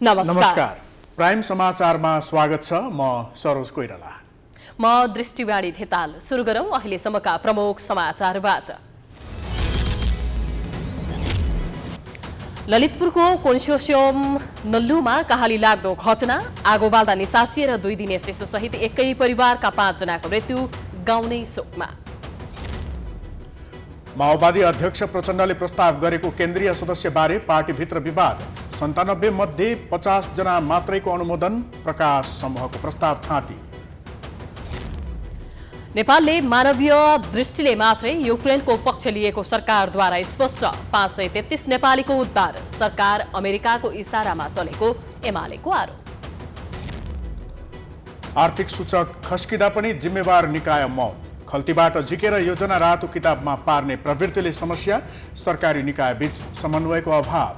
नमस्कार। प्राइम समाचारमा स्वागत छ। म सरोज कोइराला। म दृष्टिवाणी थेताल। सुरु गरौं अहिलेसम्मका प्रमुख समाचारबाट। ललितपुरको कन्सोर्सियम नल्लुमा कहाली लाग्दो घटना, आगो बाल्दा निसासिएर 2 दिने शिशुसहित एकै परिवारका 5 जनाको मृत्यु, गाउँ नै शोकमा। माओवादी अध्यक्ष प्रचण्डले प्रस्ताव गरेको केन्द्रीय सदस्यबारे पार्टीभित्र विवाद, 97 मध्ये 50 जना मात्रैको अनुमोदन, प्रकाश समूहको प्रस्ताव थाँती। नेपालले मानवीय दृष्टिले मात्रै युक्रेनको पक्ष लिएको सरकारद्वारा स्पष्ट, 533 नेपालीको उद्धार, सरकार अमेरिकाको इसारामा चलेको एमालेको आरोप। आर्थिक सूचक खस्किँदा पनि जिम्मेवार निकाय मौन, खल्तीबाट झिकेर योजना रातो किताबमा पार्ने प्रवृत्तिले समस्या, सरकारी निकाय बीच समन्वयको अभाव।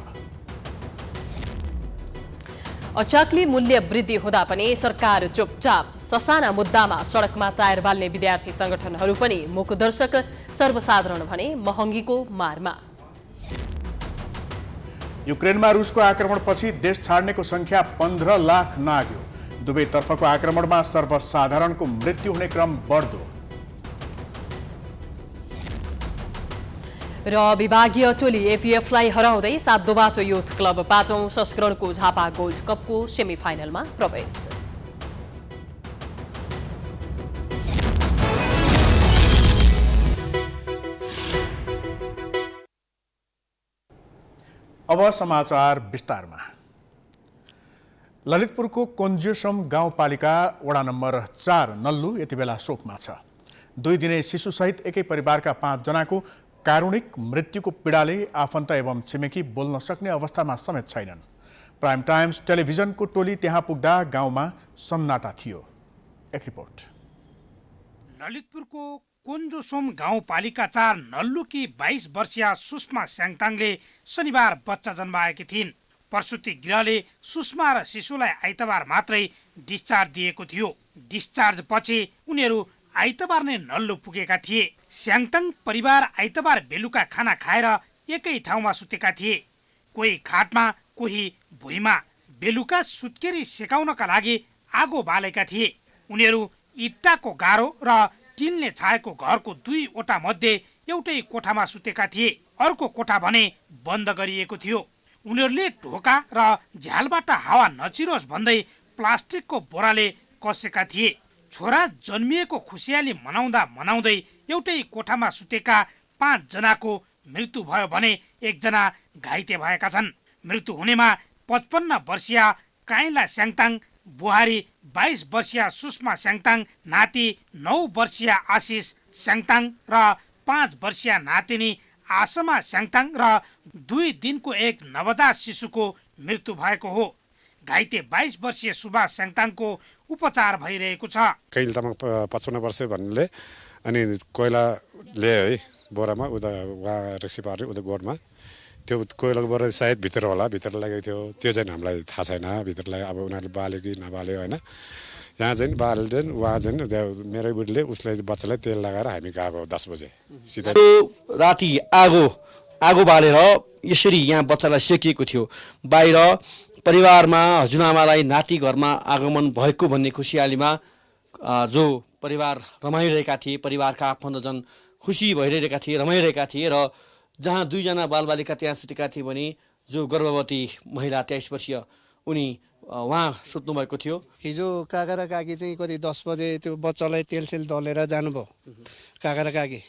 अचाकली मूल्य वृद्धि हुँदा पनि सरकार चुपचाप, ससाना मुद्दामा सडकमा टायर बाल्ने विद्यार्थी संगठनहरू पनि मुखदर्शक, सर्वसाधारण भने महँगीको मारमा। युक्रेनमा रुसको आक्रमणपछि देश छाड्नेको संख्या 15 लाख नाग्यो। दुवैतर्फको आक्रमणमा सर्वसाधारणको मृत्यु हुने क्रम बढ्दो। र विभागीय टोली एपीएफलाई हराउँदै 7 दोबाटो युथ क्लब 5औं संस्करणको झापा गोल्ड कपको सेमिफाइनलमा प्रवेश। अब समाचार विस्तारमा। ललितपुरको कोन्ज्योसम गाउँपालिका वडा नम्बर 4 नल्लु यति बेला शोकमा छ। 2 दिने शिशुसहित एकै परिवारका 5 जनाको कारुणिक मृत्युको पीडाले आफन्त एवं छिमेकी बोल्न सक्ने अवस्थामा समेत छैनन्। प्राइम टाइम्स टेलिभिजनको टोली त्यहाँ पुग्दा गाउँमा सन्नाटा थियो। एक रिपोर्ट। ललितपुरको कोन्जोसोम गाउँपालिका 4 नल्लुकी 22 वर्षीय सुषमा स्याङताङले शनिबार बच्चा जन्माएकी थिइन्। प्रसुति गृहले सुषमा र शिशुलाई आइतबार मात्रै डिस्चार्ज दिएको थियो। डिस्चार्ज पछि उनीहरू आइतबार नै नल्लु पुगेका थिए। स्याङताङ परिवार आइतबार बेलुका खाना खाएर एकै ठाउँमा सुतेका थिए, कोही खाटमा कोही भुइँमा। बेलुका सुत्केरी सेकाउनका लागि आगो बालेका थिए। उनीहरू इट्टाको गारो र टिनले छाएको घरको 2वटा मध्ये एउटै कोठामा सुतेका थिए, अर्को कोठा भने बन्द गरिएको थियो। उनीहरूले ढोका र झ्यालबाट हावा नचिरोस् भन्दै प्लास्टिकको बोराले कसेका थिए। छोरा जन्मिएको खुसियाली मनाउँदै एउटै कोठामा सुतेका 5 जनाको मृत्यु भयो भने 1 जना घाइते भएका छन्। मृत्यु हुनेमा 55 वर्षीय काइला स्याङताङ, बुहारी 22 वर्षीय सुषमा स्याङताङ, नाति 9 वर्षीय आशिष स्याङताङ र 5 वर्षीय नातिनी आसमा स्याङताङ र 2 दिनको एक नवजात शिशुको मृत्यु भएको हो। घाइते 22 वर्षीय सुभाष स्याङताङको उपचार भइरहेको छ। कैल तामाङ 55 वर्ष भन्नेले अनि कोइला ल्यायो है बोरामा, उता उहाँ रिक्सी पार्यो उता गोडमा। त्यो कोइलाको बोरा सायद भित्र होला, भित्र लागेको थियो। त्यो चाहिँ हामीलाई थाहा छैन भित्रलाई, अब उनीहरूले बाल्यो कि नबाल्यो होइन। यहाँ चाहिँ बालेर चाहिँ उहाँ चाहिँ मेरै बुढीले उसलाई बच्चालाई तेल लगाएर हामी गएको 10 बजे सिधै। राति आगो बालेर यसरी यहाँ बच्चालाई सेकिएको थियो। बाहिर परिवारमा हजुरआमालाई नाति घरमा आगमन भएको भन्ने खुसियालीमा जो परिवार रमाइरहेका थिए, परिवारका आफन्तजन खुसी भइरहेका थिए, रमाइरहेका थिए। र जहाँ 2 जना बालबालिका त्यहाँ सुतेका थिए भने जो गर्भवती महिला 23 वर्षीय उनी उहाँ सुत्नु भएको थियो। हिजो काका र काकी चाहिँ कति 10 बजे त्यो बच्चालाई तेलसेल दलेर जानुभयो काका र काकी।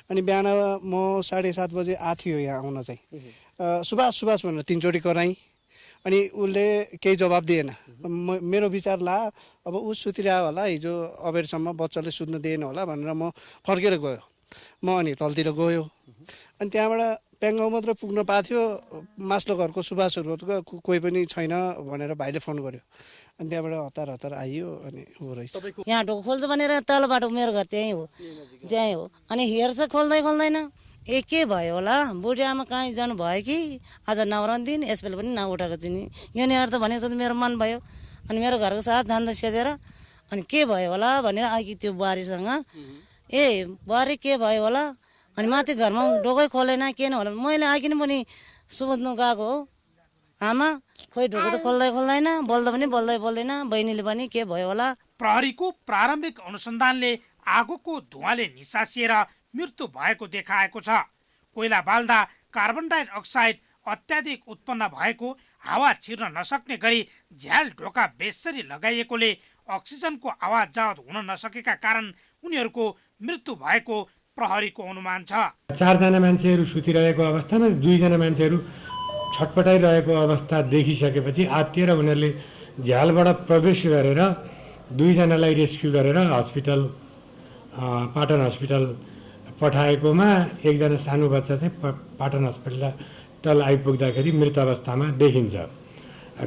अनि बिहान म 7:30 बजे आथ्यो यहाँ आउन चाहिँ। सुभाष भनेर 3 चोटि कराएँ। अनि उसले केही जवाब दिएन। मेरो विचार ला अब ऊ सुतिरह्यो होला, हिजो अबेरसम्म बच्चाले सुत्न दिएन होला भनेर म फर्केर गयो। म अनि तलतिर गयो। अनि त्यहाँबाट पेङ्गाउँ मात्र पुग्न पाथ्यो। मास्लो घरको सुभाषहरूको कोही पनि छैन भनेर भाइले फोन गर्यो। अनि त्यहाँबाट हतार आइयो अनि हो रहेछ। यहाँ ढोको खोल्छ भनेर तलबाट मेरो घर त्यहीँ हो। अनि हेर्छ खोल्दैन। के भयो होला, बुढी आमा कहीँ जानु भयो कि आज नवरान दिन यसपालि पनि नउठाएको छु नि। यो निहार त भनेको छ मेरो मन भयो। अनि मेरो घरको साथ धान्दा सेदेर अनि के भयो होला भनेर आएकी त्यो बुहारीसँग, बुहारी के भयो होला। अनि माथि घरमा ढोकै खोलेन के न होला। मैले आइकन पनि सुत्नु गएको हो आमा खोइ ढोको त खोल्दैन बोल्दा पनि बोल्दैन बहिनीले पनि के भयो होला। प्रहरीको प्रारम्भिक अनुसन्धानले आगोको धुवाँले निसासिएर मृत्यु भएको देखाएको छ। कोइला बाल्दा कार्बन डाइअक्साइड अत्याधिक उत्पन्न भएको, हावा छिर्न नसक्ने गरी झ्याल ढोका बेसरी लगाइएकोले अक्सिजनको आवाज जावत हुन नसकेका कारण उनीहरूको मृत्यु भएको प्रहरीको अनुमान छ। 4 जना मान्छेहरू सुतिरहेको अवस्थामा 2 जना मान्छेहरू छटपटाइरहेको अवस्था देखिसकेपछि आत्तिएर उनीहरूले झ्यालबाट प्रवेश गरेर 2 जनालाई रेस्क्यु गरेर हस्पिटल पाटन हस्पिटल पठाएकोमा एकजना सानो बच्चा चाहिँ पाटन हस्पिटल आइपुग्दाखेरि मृत अवस्थामा देखिन्छ।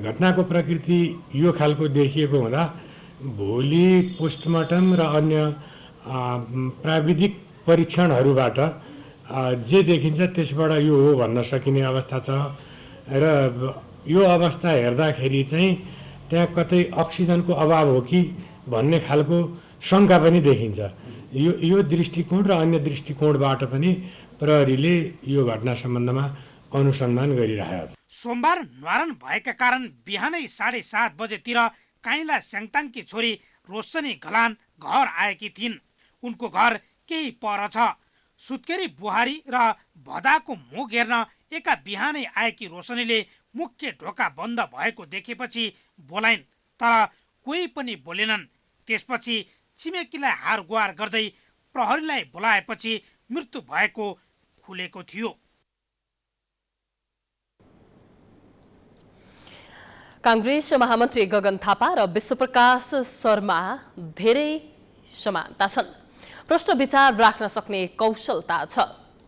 घटनाको प्रकृति यो खालको देखिएको हुँदा भोलि पोस्टमार्टम र अन्य प्राविधिक परीक्षणहरूबाट जे देखिन्छ त्यसबाट यो हो भन्न सकिने अवस्था छ र यो अवस्था हेर्दाखेरि चाहिँ त्यहाँ कतै अक्सिजनको अभाव हो कि भन्ने खालको शङ्का पनि देखिन्छ। यो दृष्टिकोण र अन्य दृष्टिकोणबाट पनि प्रहरीले यो घटना सम्बन्धमा अनुसन्धान गरिरहेको छ। सोमबार न्वारन भएका कारण बिहानै 7:30 बजेतिर काइला स्याङताङकी छोरी रोशनी घलान घर आएकी थिइन्। उनको घर केही पर छ। सुत्केरी बुहारी र भदाको मुख हेर्न एका बिहानै आएकी रोशनीले मुख्य ढोका बन्द भएको देखेपछि बोलाइन्, तर कोही पनि बोलेनन्। त्यसपछि छिमेकीलाई हार गुहार गर्दै प्रहरीलाई बोलाएपछि मृत्यु भएको खुलेको थियो। कांग्रेस महामन्त्री गगन थापा र विश्वप्रकाश शर्मा धेरै समानता छन्। प्रश्न विचार राख्न सक्ने कौशलता छ,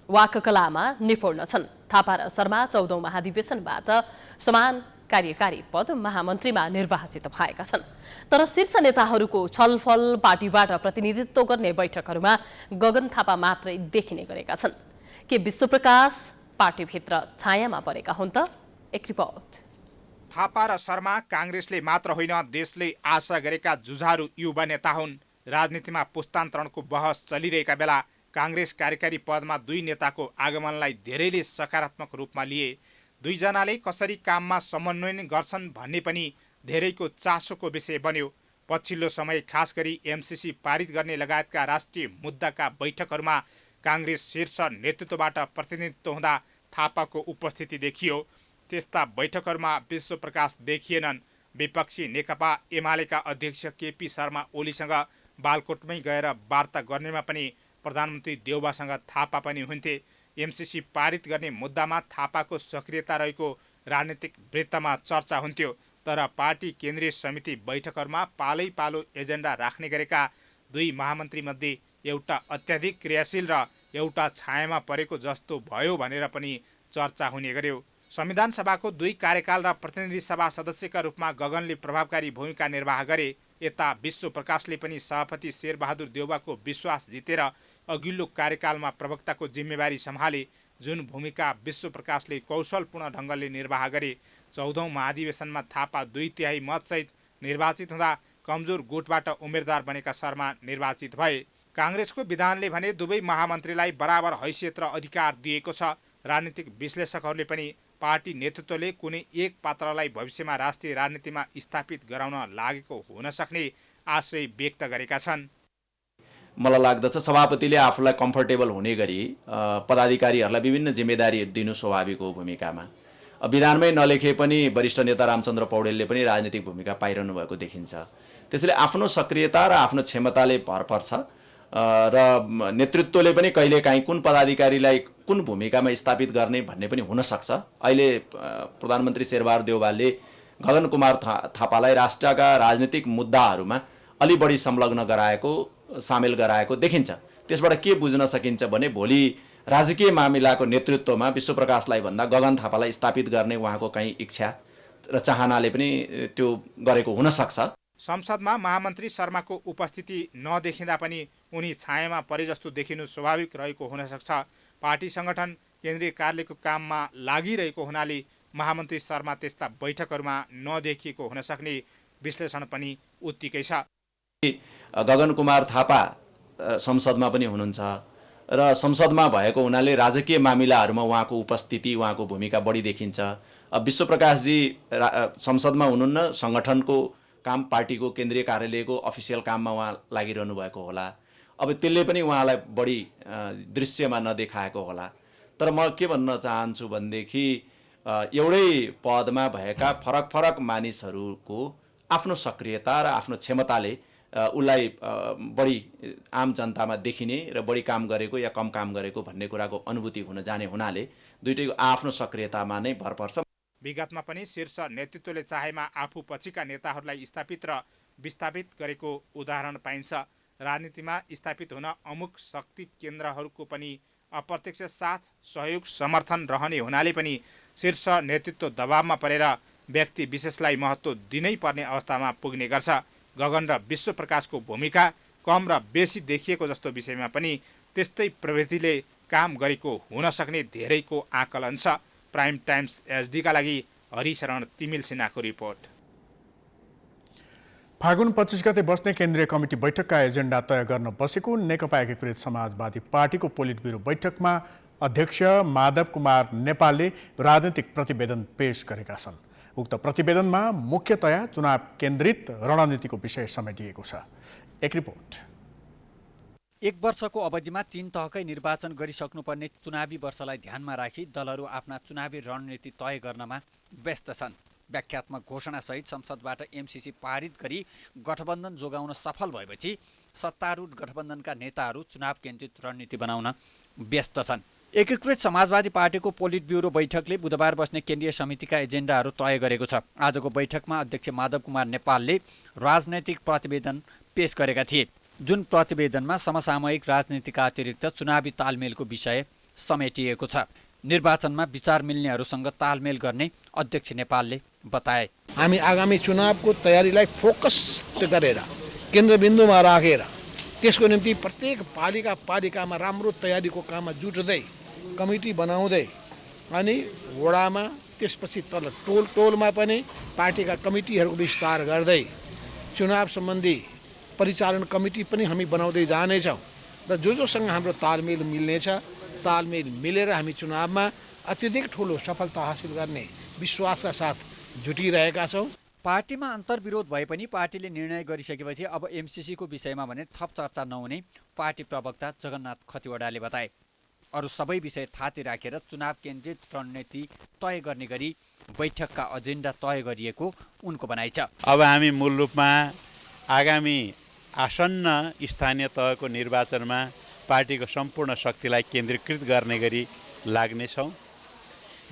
वाककलामा निपुण छन्। थापा र शर्मा 14औं महाधिवेशनबाट समान कार्यकारी पद महामन्त्रीमा निर्वाचित भएका छन्। तर शीर्ष नेताहरूको छलफल, पार्टीबाट प्रतिनिधित्व गर्ने बैठकहरूमा गगन थापा मात्रै देखिने गरेका छन्। के विश्वप्रकाश पार्टीभित्र छायामा परेका हुन् त? एक रिपोर्ट। थापा र शर्मा कांग्रेसले मात्र होइन देशले आशा गरेका जुझारू युवा नेता हुन्। राजनीतिमा पुस्तान्तरणको बहस चलिरहेका बेला कांग्रेस कार्यकारी पदमा 2 नेताको आगमनलाई धेरैले सकारात्मक रूपमा लिए। 2 जनाले कसरी काममा समन्वय गर्छन् भन्ने पनि धेरैको चासोको विषय बन्यो। पछिल्लो समय खास गरी एमसीसी पारित गर्ने लगायतका राष्ट्रिय मुद्दाका बैठकहरूमा कांग्रेस शीर्ष नेतृत्वबाट प्रतिनिधित्व हुँदा थापाको उपस्थिति देखियो। त्यस्ता बैठकहरूमा विश्वप्रकाश देखिएनन्। विपक्षी नेकपा एमालेका अध्यक्ष केपी शर्मा ओलीसँग बालकोटमै गएर वार्ता गर्नेमा पनि प्रधानमन्त्री देउबासँग थापा पनि हुन्थे। एमसीसी पारित गर्ने मुद्दामा थापाको सक्रियता रहेको राजनीतिक वृत्तमा चर्चा हुन्थ्यो। तर पार्टी केन्द्रीय समिति बैठकहरूमा पालै पालो एजेन्डा राख्ने गरेका 2 महामन्त्रीमध्ये एउटा अत्याधिक क्रियाशील र एउटा छायामा परेको जस्तो भयो भनेर पनि चर्चा हुने गर्यो। संविधान सभाको 2 कार्यकाल र प्रतिनिधि सभा सदस्यका रूपमा गगनले प्रभावकारी भूमिका निर्वाह गरे। यता विश्वप्रकाशले पनि सभापति शेरबहादुर देउबाको विश्वास जितेर अघिल्लो कार्यकालमा प्रवक्ताको जिम्मेवारी सम्हाले। जुन भूमिका विश्वप्रकाशले कौशलपूर्ण ढङ्गले निर्वाह गरे। 14औं महाधिवेशनमा थापा 2/3 मतसहित निर्वाचित हुँदा कमजोर गुटबाट उम्मेदवार बनेका शर्मा निर्वाचित भए। कांग्रेसको विधानले भने दुवै महामन्त्रीलाई बराबर हैसियत र अधिकार दिएको छ। राजनीतिक विश्लेषकहरूले पनि पार्टी नेतृत्वले कुनै एक पात्रलाई भविष्यमा राष्ट्रिय राजनीतिमा स्थापित गराउन लागेको हुन सक्ने आशय व्यक्त गरेका छन्। मलाई लाग्दछ सभापतिले आफूलाई कम्फर्टेबल हुने गरी पदाधिकारीहरूलाई विभिन्न जिम्मेदारीहरू दिनु स्वाभाविक हो। भूमिकामा विधानमै नलेखे पनि वरिष्ठ नेता रामचन्द्र पौडेलले पनि राजनीतिक भूमिका पाइरहनु भएको देखिन्छ। त्यसैले आफ्नो सक्रियता र आफ्नो क्षमताले भर पर्छ र नेतृत्वले पनि कहिलेकाहीँ कुन पदाधिकारीलाई कुन भूमिकामा स्थापित गर्ने भन्ने पनि हुनसक्छ। अहिले प्रधानमन्त्री शेरबहादुर देउवाले गगन कुमार थापालाई राष्ट्रका राजनीतिक मुद्दाहरूमा अलि बढी संलग्न गराएको, सामेल गराएको देखिन्छ। त्यसबाट के बुझ्न सकिन्छ भने भोलि राजकीय मामिलाको नेतृत्वमा विश्वप्रकाशलाई भन्दा गगन थापालाई स्थापित गर्ने उहाँको कहीँ इच्छा र चाहनाले पनि त्यो गरेको हुनसक्छ। संसदमा महामन्त्री शर्माको उपस्थिति नदेखिँदा पनि उनी छायामा परे जस्तो देखिनु स्वाभाविक रहेको हुन सक्छ। पार्टी संगठन केन्द्रीय कार्यालयको काममा लागिरहेको हुनाले महामन्त्री शर्मा त्यस्ता बैठकहरूमा नदेखिएको हुन सक्ने विश्लेषण पनि उत्तिकै छ। गगन कुमार थापा संसदमा पनि हुनुहुन्छ र संसदमा भएको हुनाले राजकीय मामिलाहरूमा उहाँको उपस्थिति, उहाँको भूमिका बढी देखिन्छ। विश्वप्रकाशजी संसदमा हुनुहुन्न, सङ्गठनको काम, पार्टीको केन्द्रीय कार्यालयको अफिसियल काममा उहाँ लागिरहनु भएको होला। अब त्यसले पनि उहाँलाई बढी दृश्यमा नदेखाएको होला। तर म के भन्न चाहन्छु भनेदेखि एउटै पदमा भएका फरक फरक मानिसहरूको आफ्नो सक्रियता र आफ्नो क्षमताले उसलाई बढी आम जनतामा देखिने र बढी काम गरेको या कम काम गरेको भन्ने कुराको अनुभूति हुन जाने हुनाले दुईटैको आफ्नो सक्रियतामा नै भर पर्छ। विगतमा पनि शीर्ष नेतृत्वले चाहेमा आफू पछिका नेताहरूलाई स्थापित र विस्थापित गरेको उदाहरण पाइन्छ। राजनीतिमा स्थापित हुन अमुक शक्ति केन्द्रहरूको पनि अप्रत्यक्ष साथ, सहयोग, समर्थन रहने हुनाले पनि शीर्ष नेतृत्व दबावमा परेर व्यक्ति विशेषलाई महत्त्व दिनै पर्ने अवस्थामा पुग्ने गर्छ। गगन र विश्वप्रकाशको भूमिका कम र बेसी देखिएको जस्तो विषयमा पनि त्यस्तै प्रवृत्तिले काम गरेको हुन सक्ने धेरैको आकलन छ। प्राइम टाइम्स एचडीका लागि हरिशरण तिमिल सिन्हाको रिपोर्ट। फागुन 25 गते बस्ने केन्द्रीय कमिटी बैठकका एजेन्डा तय गर्न बसेको नेकपा एकीकृत समाजवादी पार्टीको पोलिट ब्युरो बैठकमा अध्यक्ष माधव कुमार नेपालले राजनीतिक प्रतिवेदन पेश गरेका छन्। उक्त प्रतिवेदनमा मुख्यतया चुनाव केन्द्रित रणनीतिको विषय समेटिएको छ। एक रिपोर्ट। 1 वर्षको अवधिमा 3 तहकै निर्वाचन गरिसक्नुपर्ने चुनावी वर्षलाई ध्यानमा राखी दलहरू आफ्ना चुनावी रणनीति तय गर्नमा व्यस्त छन्। व्याख्यात्मक घोषणासहित संसदबाट एमसीसी पारित गरी गठबन्धन जोगाउन सफल भएपछि सत्तारूढ गठबन्धनका नेताहरू चुनाव केन्द्रित रणनीति बनाउन व्यस्त छन्। एकीकृत समाजवादी पार्टीको पोलिट ब्युरो बैठकले बुधबार बस्ने केन्द्रीय समितिका एजेन्डाहरू तय गरेको छ। आजको बैठकमा अध्यक्ष माधव कुमार नेपालले राजनैतिक प्रतिवेदन पेश गरेका थिए, जुन प्रतिवेदनमा समसामयिक राजनीतिका अतिरिक्त चुनावी तालमेलको विषय समेटिएको छ। निर्वाचनमा विचार मिल्नेहरूसँग तालमेल गर्ने अध्यक्ष नेपालले बताए। हामी आगामी चुनावको तयारीलाई फोकस गरेर केन्द्रबिन्दुमा राखेर त्यसको निम्ति प्रत्येक पालिकामा राम्रो तयारीको काममा जुट्दै कमिटी बनाउँदै अनि वडामा त्यसपछि तल टोलमा पनि पार्टीका कमिटीहरूको विस्तार गर्दै चुनाव सम्बन्धी परिचालन कमिटी पनि हामी बनाउँदै जानेछौँ र जोसँग हाम्रो तालमेल मिल्नेछ, तालमेल मिलेर हामी चुनावमा अत्यधिक ठुलो सफलता हासिल गर्ने विश्वासका साथ जुटिरहेका छौँ। पार्टीमा अन्तर्विरोध भए पनि पार्टीले निर्णय गरिसकेपछि अब एमसीसीको विषयमा भने थप चर्चा नहुने पार्टी प्रवक्ता जगन्नाथ खतिवडाले बताए। अरू सबै विषय थाती राखेर चुनाव केन्द्रित रणनीति तय गर्ने गरी बैठकका एजेन्डा तय गरिएको उनको भनाइ छ। अब हामी मूल रूपमा आगामी आसन्न स्थानीय तहको निर्वाचनमा पार्टीको सम्पूर्ण शक्तिलाई केन्द्रीकृत गर्ने गरी लाग्नेछौँ।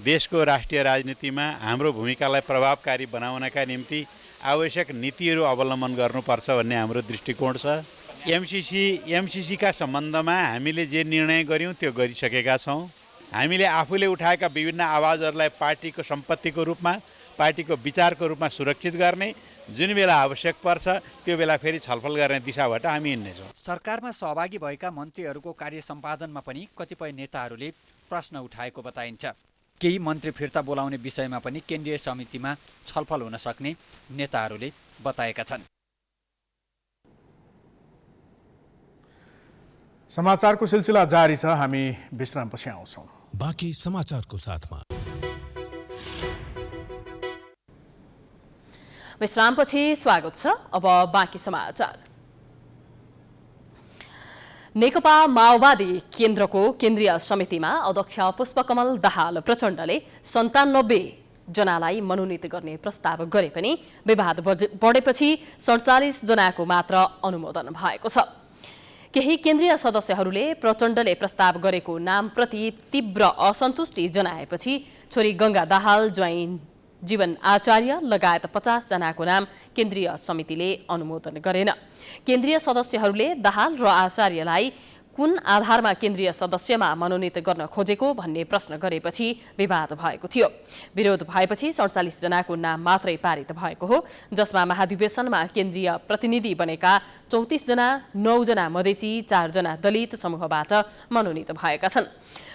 देशको राष्ट्रिय राजनीतिमा हाम्रो भूमिकालाई प्रभावकारी बनाउनका निम्ति आवश्यक नीतिहरू अवलम्बन गर्नुपर्छ भन्ने हाम्रो दृष्टिकोण छ। एमसीसीका सम्बन्धमा हामीले जे निर्णय गर्यौँ त्यो गरिसकेका छौँ। हामीले आफूले उठाएका विभिन्न आवाजहरूलाई पार्टीको सम्पत्तिको रूपमा, पार्टीको विचारको रूपमा सुरक्षित गर्ने, जुन बेला आवश्यक पर्छ त्यो बेला फेरि छलफल गर्ने दिशाबाट हामी हिँड्नेछौँ। सरकारमा सहभागी भएका मन्त्रीहरूको कार्य सम्पादनमा पनि कतिपय नेताहरूले प्रश्न उठाएको बताइन्छ। केही मन्त्री फिर्ता बोलाउने विषयमा पनि केन्द्रीय समितिमा छलफल हुन सक्ने नेताहरूले बताएका छन्। समाचारको सिलसिला जारी छ, हामी विश्रामपछि आउँछौँ। बाँकी समाचारको साथमा विश्रामपछि स्वागत छ। अब बाँकी समाचार। नेकपा माओवादी केन्द्रको केन्द्रीय समितिमा अध्यक्ष पुष्पकमल दाहाल प्रचण्डले 97 जनालाई मनोनित गर्ने प्रस्ताव गरे पनि विवाद बढेपछि 47 जनाको मात्र अनुमोदन भएको छ। केही केन्द्रीय सदस्यहरूले प्रचण्डले प्रस्ताव गरेको नामप्रति तीव्र असन्तुष्टि जनाएपछि छोरी गंगा दाहाल, ज्वाइँ जीवन आचार्य लगायत 50 जनाको नाम केन्द्रीय समितिले अनुमोदन गरेन। केन्द्रीय सदस्यहरूले दाहाल र आचार्यलाई कुन आधारमा केन्द्रीय सदस्यमा मनोनित गर्न खोजेको भन्ने प्रश्न गरेपछि विवाद भएको थियो। विरोध भएपछि 47 जनाको नाम मात्रै पारित भएको हो, जसमा महाधिवेशनमा केन्द्रीय प्रतिनिधि बनेका 34 जना, 9 जना मधेसी, 4 जना दलित समूहबाट मनोनित भएका छन्।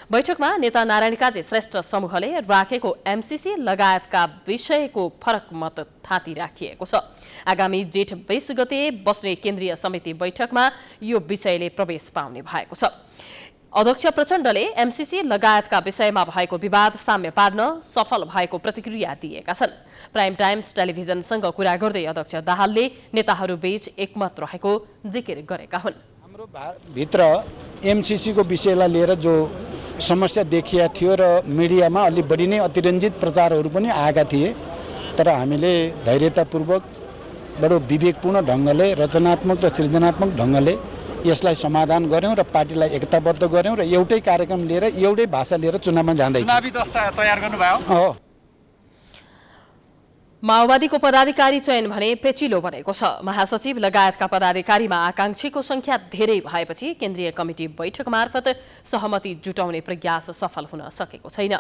बैठकमा नेता नारायण काजी श्रेष्ठ समूहले राखेको एमसीसी लगायतका विषयको फरक मत थाती राखिएको छ। आगामी जेठ 20 गते बस्ने केन्द्रीय समिति बैठकमा यो विषयले प्रवेश पाउने भएको छ। अध्यक्ष प्रचण्डले एमसीसी लगायतका विषयमा भएको विवाद साम्य पार्न सफल भएको प्रतिक्रिया दिएका छन्। प्राइम टाइम्स टेलिभिजनसँग कुरा गर्दै अध्यक्ष दाहालले नेताहरूबीच एकमत रहेको जिकिर गरेका हुन्। हाम्रो भित्र एमसीसीको विषयलाई लिएर जो समस्या देखिया थियो र मिडियामा अलि बढी नै अतिरञ्जित प्रचारहरू पनि आएका थिए, तर हामीले धैर्यतापूर्वक बडो विवेकपूर्ण ढङ्गले रचनात्मक र सृजनात्मक ढङ्गले यसलाई समाधान गर्यौं र पार्टीलाई एकताबद्ध गर्यौं र एउटै कार्यक्रम लिएर एउटै भाषा लिएर चुनावमा जाँदैछौँ। चुनावी दस्ता तयार गर्नुभयो? हो। माओवादीको पदाधिकारी चयन भने पेचिलो बनेको छ। महासचिव लगायतका पदाधिकारीमा आकांक्षीको संख्या धेरै भएपछि केन्द्रीय कमिटी बैठक मार्फत सहमति जुटाउने प्रयास सफल हुन सकेको छैन।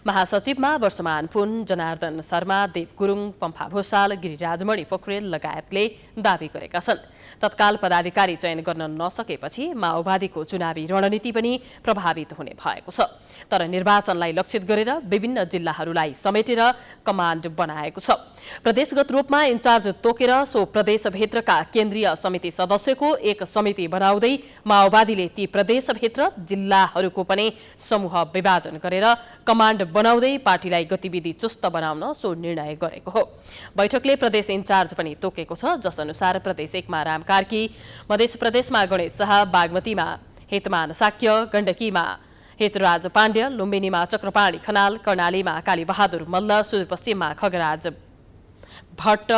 महासचिवमा वर्षमान पुन, जनार्दन शर्मा, देव गुरुङ, पम्फा भूषाल, गिरिराजमणि पोखरेल लगायतले दावी गरेका छन्। तत्काल पदाधिकारी चयन गर्न नसकेपछि माओवादीको चुनावी रणनीति पनि प्रभावित हुने भएको छ। तर निर्वाचनलाई लक्षित गरेर विभिन्न जिल्लाहरूलाई समेटेर कमान्ड बनाएको छ। प्रदेशगत रूपमा इन्चार्ज तोकेर सो प्रदेशभित्रका केन्द्रीय समिति सदस्यको एक समिति बनाउँदै माओवादीले ती प्रदेशभित्र जिल्लाहरूको पनि समूह विभाजन गरेर कमान्ड बनाउँदै पार्टीलाई गतिविधि चुस्त बनाउन सो निर्णय गरेको हो। बैठकले प्रदेश इन्चार्ज पनि तोकेको छ, जसअनुसार प्रदेश 1 मा राम कार्की, मध्य प्रदेशमा गणेश शाह, बागमतीमा हितमान साक्य, गण्डकीमा हितराज पाण्ड्य, लुम्बिनीमा चक्रपाणी खनाल, कर्णालीमा कालीबहादुर मल्ल, सुदूरपश्चिममा खगराज भट्ट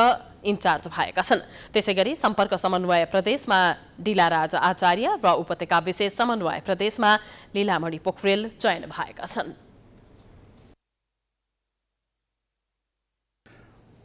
इन्चार्ज भएका छन्। त्यसैगरी सम्पर्क समन्वय प्रदेशमा डिलाराज आचार्य र उपत्यका विशेष समन्वय प्रदेशमा लीलामणि पोखरेल चयन भएका छन्।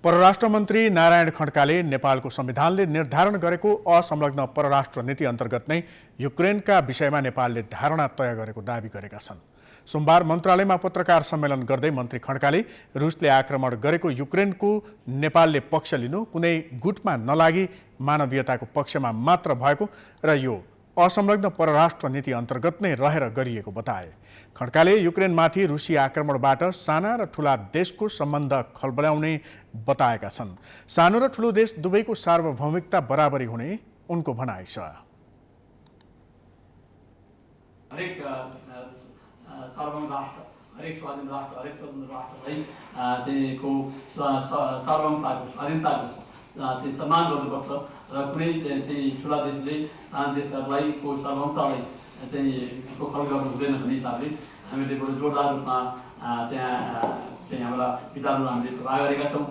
परराष्ट्र मन्त्री नारायण खड्काले नेपालको संविधानले निर्धारण गरेको असंलग्न परराष्ट्र नीति अन्तर्गत नै युक्रेनका विषयमा नेपालले धारणा तय गरेको दावी गरेका छन्। सोमबार मन्त्रालयमा पत्रकार सम्मेलन गर्दै मन्त्री खड्काले रुसले आक्रमण गरेको युक्रेनको नेपालले पक्ष लिनु कुनै गुटमा नलागी मानवीयताको पक्षमा मात्र भएको र यो असंलग्न परराष्ट्र नीति अन्तर्गत नै रहेर गरिएको बताए। खड्काले युक्रेनमाथि रुसी आक्रमणबाट साना र ठूला देशको सम्बन्ध खलबलाउने बताएका छन्। सानो र ठूलो देश दुवैको सार्वभौमिकता बराबरी हुने उनको भनाइ छ। सार्वभौम राष्ट्र, हरेक स्वाधीन राष्ट्र, हरेक स्वतन्त्र राष्ट्रलाई को सार्वभौमताको स्वाधीनताको सम्मान गर्नुपर्छ र कुनै ठुला देशले साना देशहरूलाई को सार्वभौमतालाई खल गर्नु हुँदैन भन्ने हिसाबले हामीले बडो जोरदार रूपमा हाम्रा विचारहरू हामीले प्रवाह गरेका छौँ।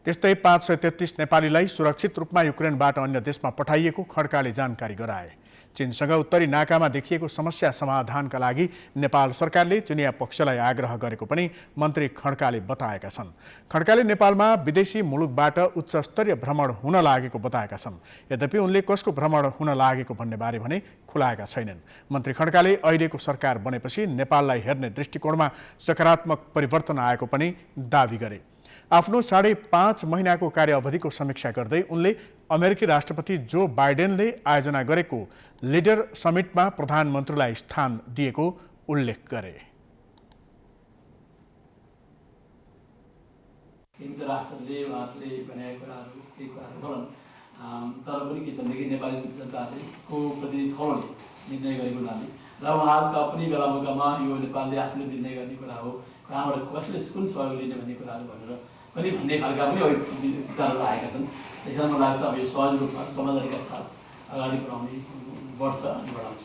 त्यस्तै 533 नेपालीलाई सुरक्षित रूपमा युक्रेनबाट अन्य देशमा पठाइएको खड्काले जानकारी गराए। चीनसँग उत्तरी नाकामा देखिएको समस्या समाधानका लागि नेपाल सरकारले चिनिया पक्षलाई आग्रह गरेको पनि मन्त्री खड्काले बताएका छन्। खड्काले नेपालमा विदेशी मुलुकबाट उच्च स्तरीय भ्रमण हुन लागेको बताएका छन्। यद्यपि उनले कसको भ्रमण हुन लागेको भन्ने बारे भने खुलाएका छैनन्। मन्त्री खड्काले अहिलेको सरकार बनेपछि नेपाललाई हेर्ने दृष्टिकोणमा सकारात्मक परिवर्तन आएको पनि दावी गरे। आफ्नो 5.5 महिनाको कार्यावधिको समीक्षा गर्दै उनले अमेरिकी राष्ट्रपति जो बाइडेनले आयोजना गरेको लिडर समिटमा प्रधानमन्त्रीलाई स्थान दिएको उल्लेख गरे। राष्ट्रले उहाँहरूले भनेका कुराहरू केही कुराहरू बोलन्, तर पनि के छ भनेदेखि नेपाली जनताले को प्रति थलोले निर्णय गरेको हुनाले र उहाँहरूका पनि बेला मौकामा यो नेपालले आफूले निर्णय गर्ने कुरा हो, कहाँबाट कसले कुन सहयोग लिने भन्ने कुराहरू भनेर पनि भन्ने खालका पनि विचारहरू आएका छन्। त्यसैले मलाई लाग्छ अब यो सहज रूपमा समझदारीका साथ अगाडि बढाउने बढ्छ अनि बढाउँछ।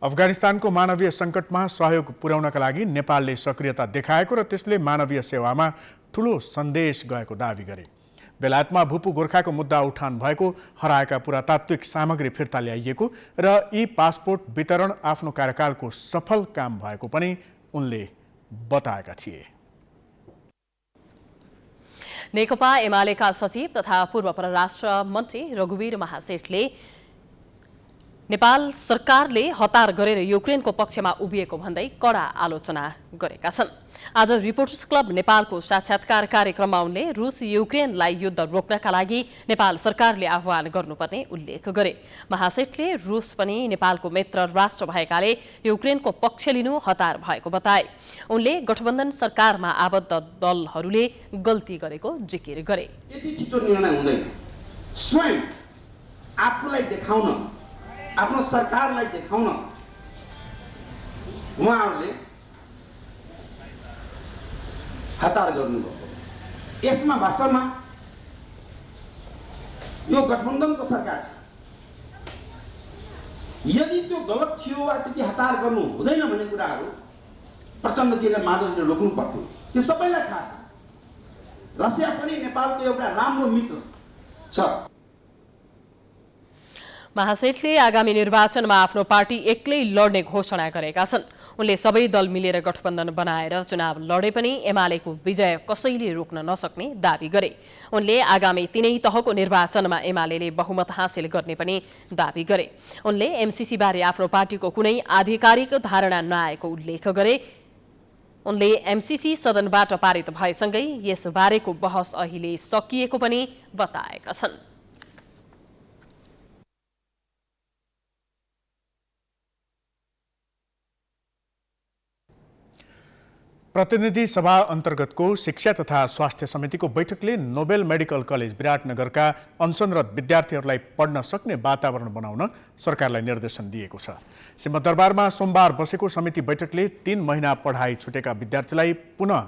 अफगानिस्तानको मानवीय सङ्कटमा सहयोग पुर्याउनका लागि नेपालले सक्रियता देखाएको र त्यसले मानवीय सेवामा ठूलो सन्देश गएको दावी गरे। बेलायतमा भूपू गोर्खाको मुद्दा उठान भएको, हराएका पुरातात्विक सामग्री फिर्ता ल्याइएको र यी पासपोर्ट वितरण आफ्नो कार्यकालको सफल काम भएको पनि उनले बताएका थिए। नेकपा एमालेका सचिव तथा पूर्व परराष्ट्र मन्त्री रघुवीर महासेठले नेपाल सरकारले हतार गरेर युक्रेनको पक्षमा उभिएको भन्दै कडा आलोचना गरेका छन्। आज रिपोर्टर्स क्लब नेपालको साक्षात्कार कार्यक्रममा उनले रुस युक्रेनलाई युद्ध रोक्नका लागि नेपाल सरकारले आह्वान गर्नुपर्ने उल्लेख गरे। महासेठले रुस पनि नेपालको मित्र राष्ट्र भएकाले युक्रेनको पक्ष लिनु हतार भएको बताए। उनले गठबन्धन सरकारमा आबद्ध दलहरूले गल्ती गरेको जिकिर गरे। यति छिटो निर्णय हुँदैन। स्वयं आफूलाई देखाउन आफ्नो सरकारलाई देखाउन उहाँहरूले हतार गर्नुभयो। यसमा वास्तवमा यो गठबन्धनको सरकार छ। यदि त्यो गलत थियो वा त्यति हतार गर्नु हुँदैन भन्ने कुराहरू प्रचण्डजीले माधवजीले रोक्नु पर्थ्यो। त्यो सबैलाई थाहा छ। रसिया पनि नेपालको एउटा राम्रो मित्र छ। महासेठले आगामी निर्वाचनमा आफ्नो पार्टी एक्लै लड्ने घोषणा गरेका छन्। उनले सबै दल मिलेर गठबन्धन बनाएर चुनाव लडे पनि एमालेको विजय कसैले रोक्न नसक्ने दावी गरे। उनले आगामी तीनै तहको निर्वाचनमा एमालेले बहुमत हासिल गर्ने पनि दावी गरे। उनले एमसीसी बारे आफ्नो पार्टीको कुनै आधिकारिक धारणा नआएको उल्लेख गरे। उनले एमसीसी सदनबाट पारित भएसँगै यसबारेको बहस अहिले सकिएको पनि बताएका छन्। प्रतिनिधि सभा अन्तर्गतको शिक्षा तथा स्वास्थ्य समितिको बैठकले नोबेल मेडिकल कलेज विराटनगरका अनसनरत विद्यार्थीहरूलाई पढ्न सक्ने वातावरण बनाउन सरकारलाई निर्देशन दिएको छ। सिंहदरबारमा सोमबार बसेको समिति बैठकले 3 महिना पढाइ छुटेका विद्यार्थीलाई पुनः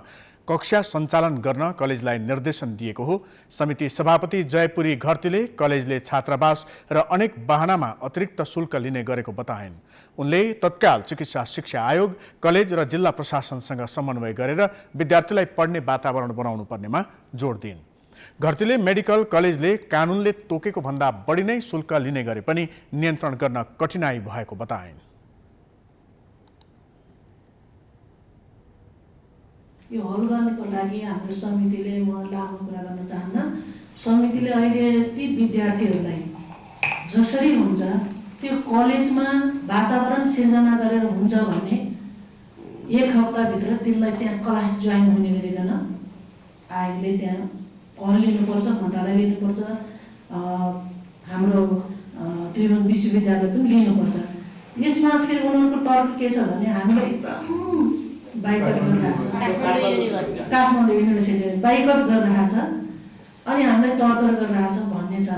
कक्षा सञ्चालन गर्न कलेजलाई निर्देशन दिएको हो। समिति सभापति जयपुरी घरतीले कलेजले छात्रावास र अनेक वाहनामा अतिरिक्त शुल्क लिने गरेको बताइन्। उनले तत्काल चिकित्सा शिक्षा आयोग, कलेज र जिल्ला प्रशासनसँग समन्वय गरेर विद्यार्थीलाई पढ्ने वातावरण बनाउनु पर्नेमा जोड दिइन्। घरतीले मेडिकल कलेजले कानुनले तोकेको भन्दा बढी नै शुल्क लिने गरे पनि नियन्त्रण गर्न कठिनाई भएको बताइन्। यो हल गर्नको लागि हाम्रो समितिले म लामो कुरा गर्न चाहन्न। समितिले अहिले ती विद्यार्थीहरूलाई जसरी हुन्छ त्यो कलेजमा वातावरण सिर्जना गरेर हुन्छ भन्ने 1 हप्ताभित्र तिनलाई त्यहाँ क्लास जोइन हुने गरिकन आयोगले त्यहाँ हल लिनुपर्छ, घण्टालाई लिनुपर्छ, हाम्रो त्रिभुवन विश्वविद्यालय पनि लिनुपर्छ। यसमा फेरि उनीहरूको तर्क के छ भने हामीले एकदम बाइकट गरिरहेको छ, काठमाडौँ युनिभर्सिटीले बाइकट गरिरहेको छ अनि हामीलाई टर्चर गरिरहेको छ भन्ने छ।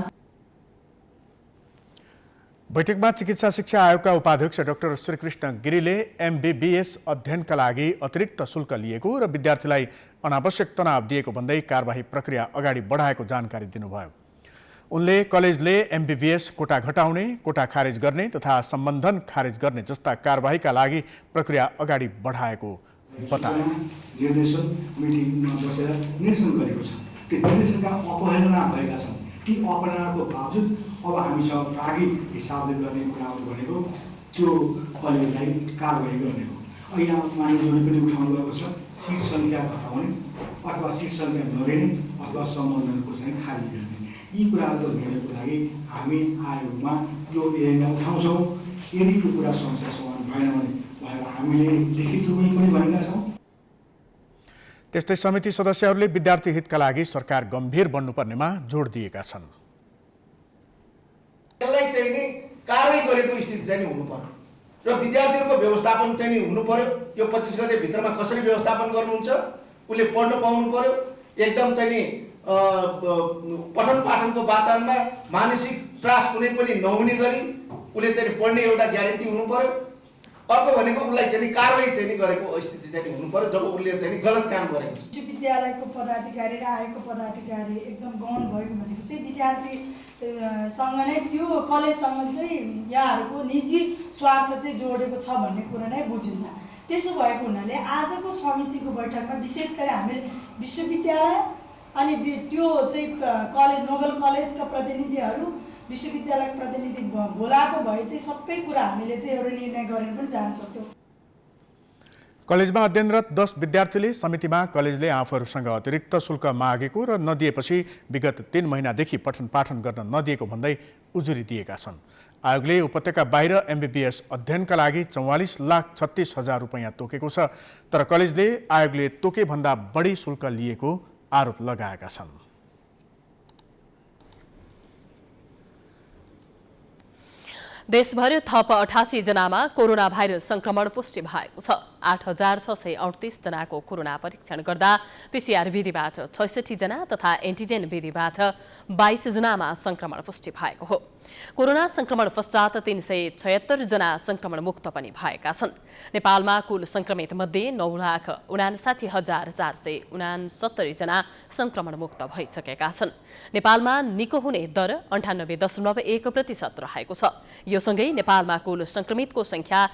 बैठकमा चिकित्सा शिक्षा आयोगका उपाध्यक्ष डाक्टर श्रीकृष्ण गिरीले एमबीबीएस अध्ययनका लागि अतिरिक्त शुल्क लिएको र विद्यार्थीलाई अनावश्यक तनाव दिएको भन्दै कारबाही प्रक्रिया अगाडि बढाएको जानकारी दिनुभयो। उनले कलेजले एमबीबीएस कोटा घटाउने, कोटा खारेज गर्ने तथा सम्बन्धन खारेज गर्ने जस्ता कारबाहीका लागि प्रक्रिया अगाडि बढाएको बताए। निर्देशन मिटिङमा बसेर निर्देशन गरेको छ। त्यो निर्देशनका अपहेलना भएका छन्। ती अपहेलनाको बावजुद अब हामीसँग प्रागिक हिसाबले गर्ने कुराहरू भनेको त्यो कलेजलाई कारबाही गर्ने हो। यहाँ मानिसहरूले पनि उठाउनु गएको छ, सिट सङ्ख्या घटाउने अथवा सिट सङ्ख्या नदिने अथवा सम्बन्धनको चाहिँ खारिज गर्ने। यी कुराहरूको निर्णयको लागि हामी आयोगमा यो एजेन्डा उठाउँछौँ। यदि यो कुरा समस्या समाधान भएन भने हामीले लिखित रूपमा पनि भनेका छौँ। त्यस्तै समिति सदस्यहरूले विद्यार्थी हितका लागि सरकार गम्भीर बन्नुपर्नेमा जोड दिएका छन्। यसलाई चाहिँ नि कारबाही गरेको स्थिति चाहिँ हुनु पर्यो र विद्यार्थीहरूको व्यवस्थापन चाहिँ नि हुनु पर्यो। यो 25 गते भित्रमा कसरी व्यवस्थापन गर्नुहुन्छ, उसले पढ्न पाउनु पर्यो। एकदम चाहिँ नि पठन पाठनको वातावरणमा मानसिक त्रास कुनै पनि नहुने गरी उसले चाहिँ पढ्ने एउटा ग्यारेन्टी हुनु पर्यो। अर्को भनेको उसलाई चाहिँ कारबाही चाहिँ गरेको स्थिति चाहिँ हुनु पर्यो जब उसले चाहिँ गलत काम गरेको छ। विश्वविद्यालयको पदाधिकारी र आयोगको पदाधिकारी एकदम गौण भएको भनेको चाहिँ विद्यार्थीसँग नै त्यो कलेजसँग चाहिँ यहाँहरूको निजी स्वार्थ चाहिँ जोडेको छ भन्ने कुरा नै बुझिन्छ। त्यसो भएको हुनाले आजको समितिको बैठकमा विशेष गरी हामीले विश्वविद्यालय अनि त्यो चाहिँ कलेज नोबेल कलेजका प्रतिनिधिहरू, विश्वविद्यालयको प्रतिनिधि बोलाएको भए चाहिँ सबै कुरा हामीले चाहिँ एउटा निर्णय गरेर पनि जान सक्थ्यौँ। कलेजमा अध्ययनरत 10 विद्यार्थीले समितिमा कलेजले आफूहरूसँग अतिरिक्त शुल्क मागेको र नदिएपछि विगत 3 महिनादेखि पठन पाठन गर्न नदिएको भन्दै उजुरी दिएका छन्। आयोगले उपत्यका बाहिर एमबीबीएस अध्ययनका लागि 44,36,000 रुपैयाँ तोकेको छ, तर कलेजले आयोगले तोके भन्दा बढी शुल्क लिएको आरोप लगाएका छन्। देशभर थप 88 जनामा कोरोना भाइरस संक्रमण पुष्टि भएको छ। 8638 जनाको कोरोना परीक्षण गर्दा पीसीआर विधिबाट 66 जना तथा एन्टिजेन विधिबाट 22 जनामा संक्रमण पुष्टि भएको हो। कोरोना संक्रमण पश्चात 376 जना संक्रमण मुक्त पनि भएका छन्। नेपालमा कुल संक्रमित मध्ये 9,59,469 जना संक्रमण मुक्त भइसकेका छन्। नेपालमा निको हुने दर 98.1% रहेको छ। यो सँगै नेपालमा कुल संक्रमितको संख्या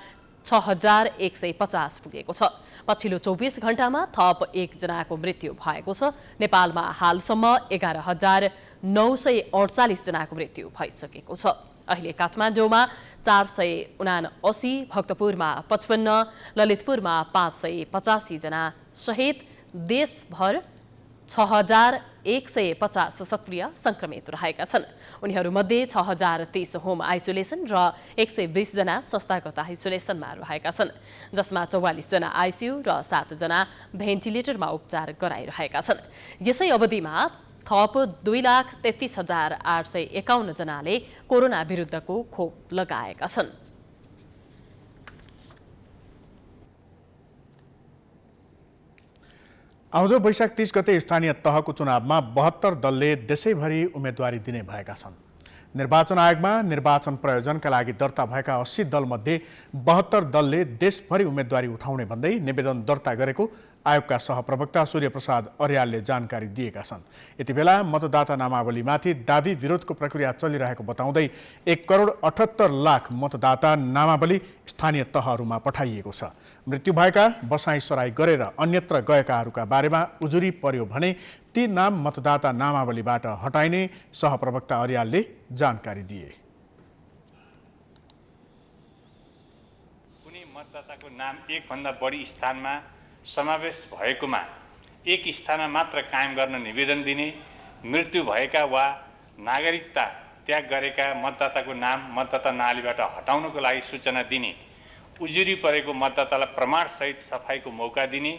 6,150 पुगेको छ। पछिल्लो 24 घण्टामा थप 1 जनाको मृत्यु भएको छ। नेपालमा हालसम्म 11,948 जनाको मृत्यु भइसकेको छ। अहिले काठमाडौँमा 479, भक्तपुरमा 55, ललितपुरमा 585 जना सहित देशभर 6,150 सक्रिय संक्रमित रहेका छन्। उनीहरूमध्ये 6,030 होम आइसोलेसन र 120 जना संस्थागत आइसोलेसनमा रहेका छन्, जसमा 44 जना आइसियु र 7 जना भेन्टिलेटरमा उपचार गराइरहेका छन्। यसै अवधिमा थप 2,33,851 जनाले कोरोना विरुद्धको खोप लगाएका छन्। आउँदो वैशाख 30 गते स्थानीय तहको चुनावमा 72 दलले देशैभरि उम्मेदवारी दिने भएका छन्। निर्वाचन आयोगमा निर्वाचन प्रयोजनका लागि दर्ता भएका 80 दलमध्ये 72 दलले देशभरि उम्मेदवारी उठाउने भन्दै निवेदन दर्ता गरेको आयोगका सहप्रवक्ता सूर्यप्रसाद अर्यालले जानकारी दिएका छन्। यतिबेला मतदाता नामावलीमाथि दाबी विरोधको प्रक्रिया चलिरहेको बताउँदै 1,78,00,000 मतदाता नामावली स्थानीय तहहरूमा पठाइएको छ। मृत्यु भएका, बसाई सराई गरेर अन्यत्र गएकाहरूका बारेमा उजुरी पर्यो भने ती नाम मतदाता नामावलीबाट हटाइने सहप्रवक्ता अर्यालले जानकारी दिए। कुनै मतदाताको नाम एकभन्दा बढी स्थानमा समावेश भएकोमा एक स्थानमा मात्र कायम गर्न निवेदन दिने, मृत्यु भएका वा नागरिकता त्याग गरेका मतदाताको नाम मतदाता नालीबाट हटाउनको लागि सूचना दिने, उजुरी परेको मतदातालाई प्रमाणसहित सफाईको मौका दिने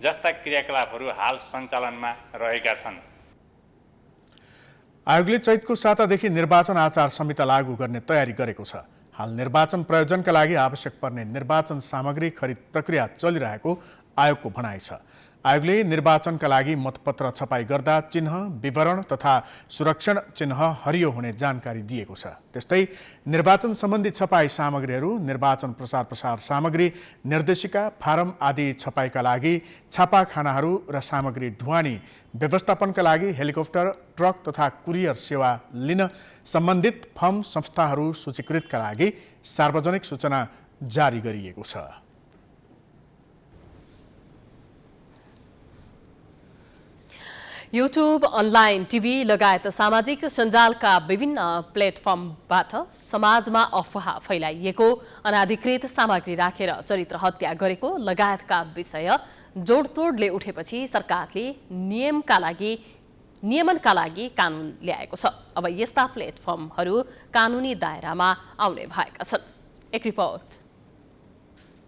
जस्ता क्रियाकलापहरू हाल सञ्चालनमा रहेका छन्। आयोगले चैतको 7 देखि निर्वाचन आचार संहिता लागू गर्ने तयारी गरेको छ। हाल निर्वाचन प्रयोजनका लागि आवश्यक पर्ने निर्वाचन सामग्री खरिद प्रक्रिया चलिरहेको आयोगको भनाइ छ। आयोगले निर्वाचनका लागि मतपत्र छपाई गर्दा चिन्ह, विवरण तथा सुरक्षण चिन्ह हरियो हुने जानकारी दिएको छ। त्यस्तै निर्वाचन सम्बन्धी छपाई सामग्रीहरू, निर्वाचन प्रचार सामग्री, निर्देशिका, फारम आदि छपाईका लागि छापाखानाहरू र सामग्री ढुवानी व्यवस्थापनका लागि हेलिकप्टर, ट्रक तथा कुरियर सेवा लिन सम्बन्धित फर्म संस्थाहरू सूचीकृतका लागि सार्वजनिक सूचना जारी गरिएको छ। युट्युब, अनलाइन टिभी लगायत सामाजिक सञ्जालका विभिन्न प्लेटफर्मबाट समाजमा अफवाह फैलाइएको, अनाधिकृत सामग्री राखेर चरित्र हत्या गरेको लगायतका विषय जोडतोडले उठेपछि सरकारले नियमनका लागि कानुन ल्याएको छ। अब यस्ता प्लेटफर्महरू कानुनी दायरामा आउने भएका छन्। एक रिपोर्ट।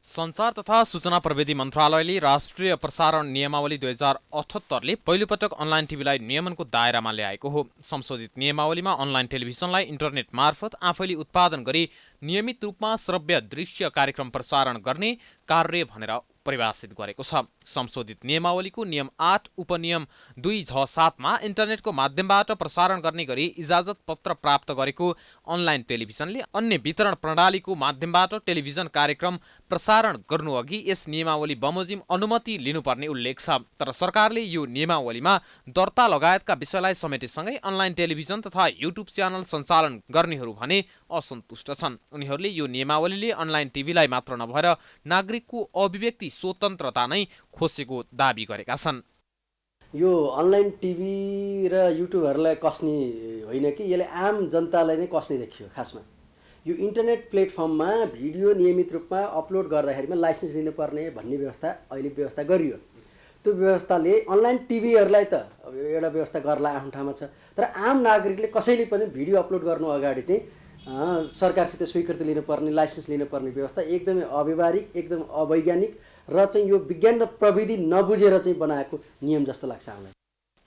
सञ्चार तथा सूचना प्रविधि मन्त्रालयले राष्ट्रिय प्रसारण नियमावली 2078ले पहिलोपटक अनलाइन टिभीलाई नियमनको दायरामा ल्याएको हो। संशोधित नियमावलीमा अनलाइन टेलिभिजनलाई इन्टरनेट मार्फत आफैले उत्पादन गरी नियमित रूपमा श्रव्य दृश्य कार्यक्रम प्रसारण गर्ने कार्य भनेर परिभाषित गरेको छ। संशोधित नियमावलीको नियम 8 उपनियम 2(ज)(7) मा इन्टरनेटको माध्यमबाट प्रसारण गर्ने गरी इजाजत पत्र प्राप्त गरेको अनलाइन टेलिभिजनले अन्य वितरण प्रणालीको माध्यमबाट टेलिभिजन कार्यक्रम प्रसारण गर्नुअघि यस नियमावली बमोजिम अनुमति लिनुपर्ने उल्लेख छ। तर सरकारले यो नियमावलीमा दर्ता लगायतका विषयलाई समेटेसँगै अनलाइन टेलिभिजन तथा युट्युब च्यानल सञ्चालन गर्नेहरू भने असन्तुष्ट छन्। उनीहरूले यो नियमावलीले अनलाइन टिभीलाई मात्र नभएर नागरिकको अभिव्यक्ति स्वतन्त्रता नै खोसेको दाबी गरेका छन्। यो अनलाइन टिभी र युट्युबहरूलाई कस्ने होइन कि यसले आम जनतालाई नै कस्ने देखियो। खासमा यो इन्टरनेट प्लेटफर्ममा भिडियो नियमित रूपमा अपलोड गर्दाखेरिमा लाइसेन्स लिनुपर्ने भन्ने व्यवस्था अहिले व्यवस्था गरियो। त्यो व्यवस्थाले अनलाइन टिभीहरूलाई त एउटा व्यवस्था गर्ला आफ्नो ठाउँमा छ, तर आम नागरिकले कसैले पनि भिडियो अपलोड गर्नु अगाडि चाहिँ सरकारसित स्वीकृति लिनुपर्ने, लाइसेन्स लिनुपर्ने व्यवस्था एकदमै अव्यवहारिक, एकदम अवैज्ञानिक र चाहिँ यो विज्ञान र प्रविधि नबुझेर चाहिँ बनाएको नियम जस्तो लाग्छ हामीलाई।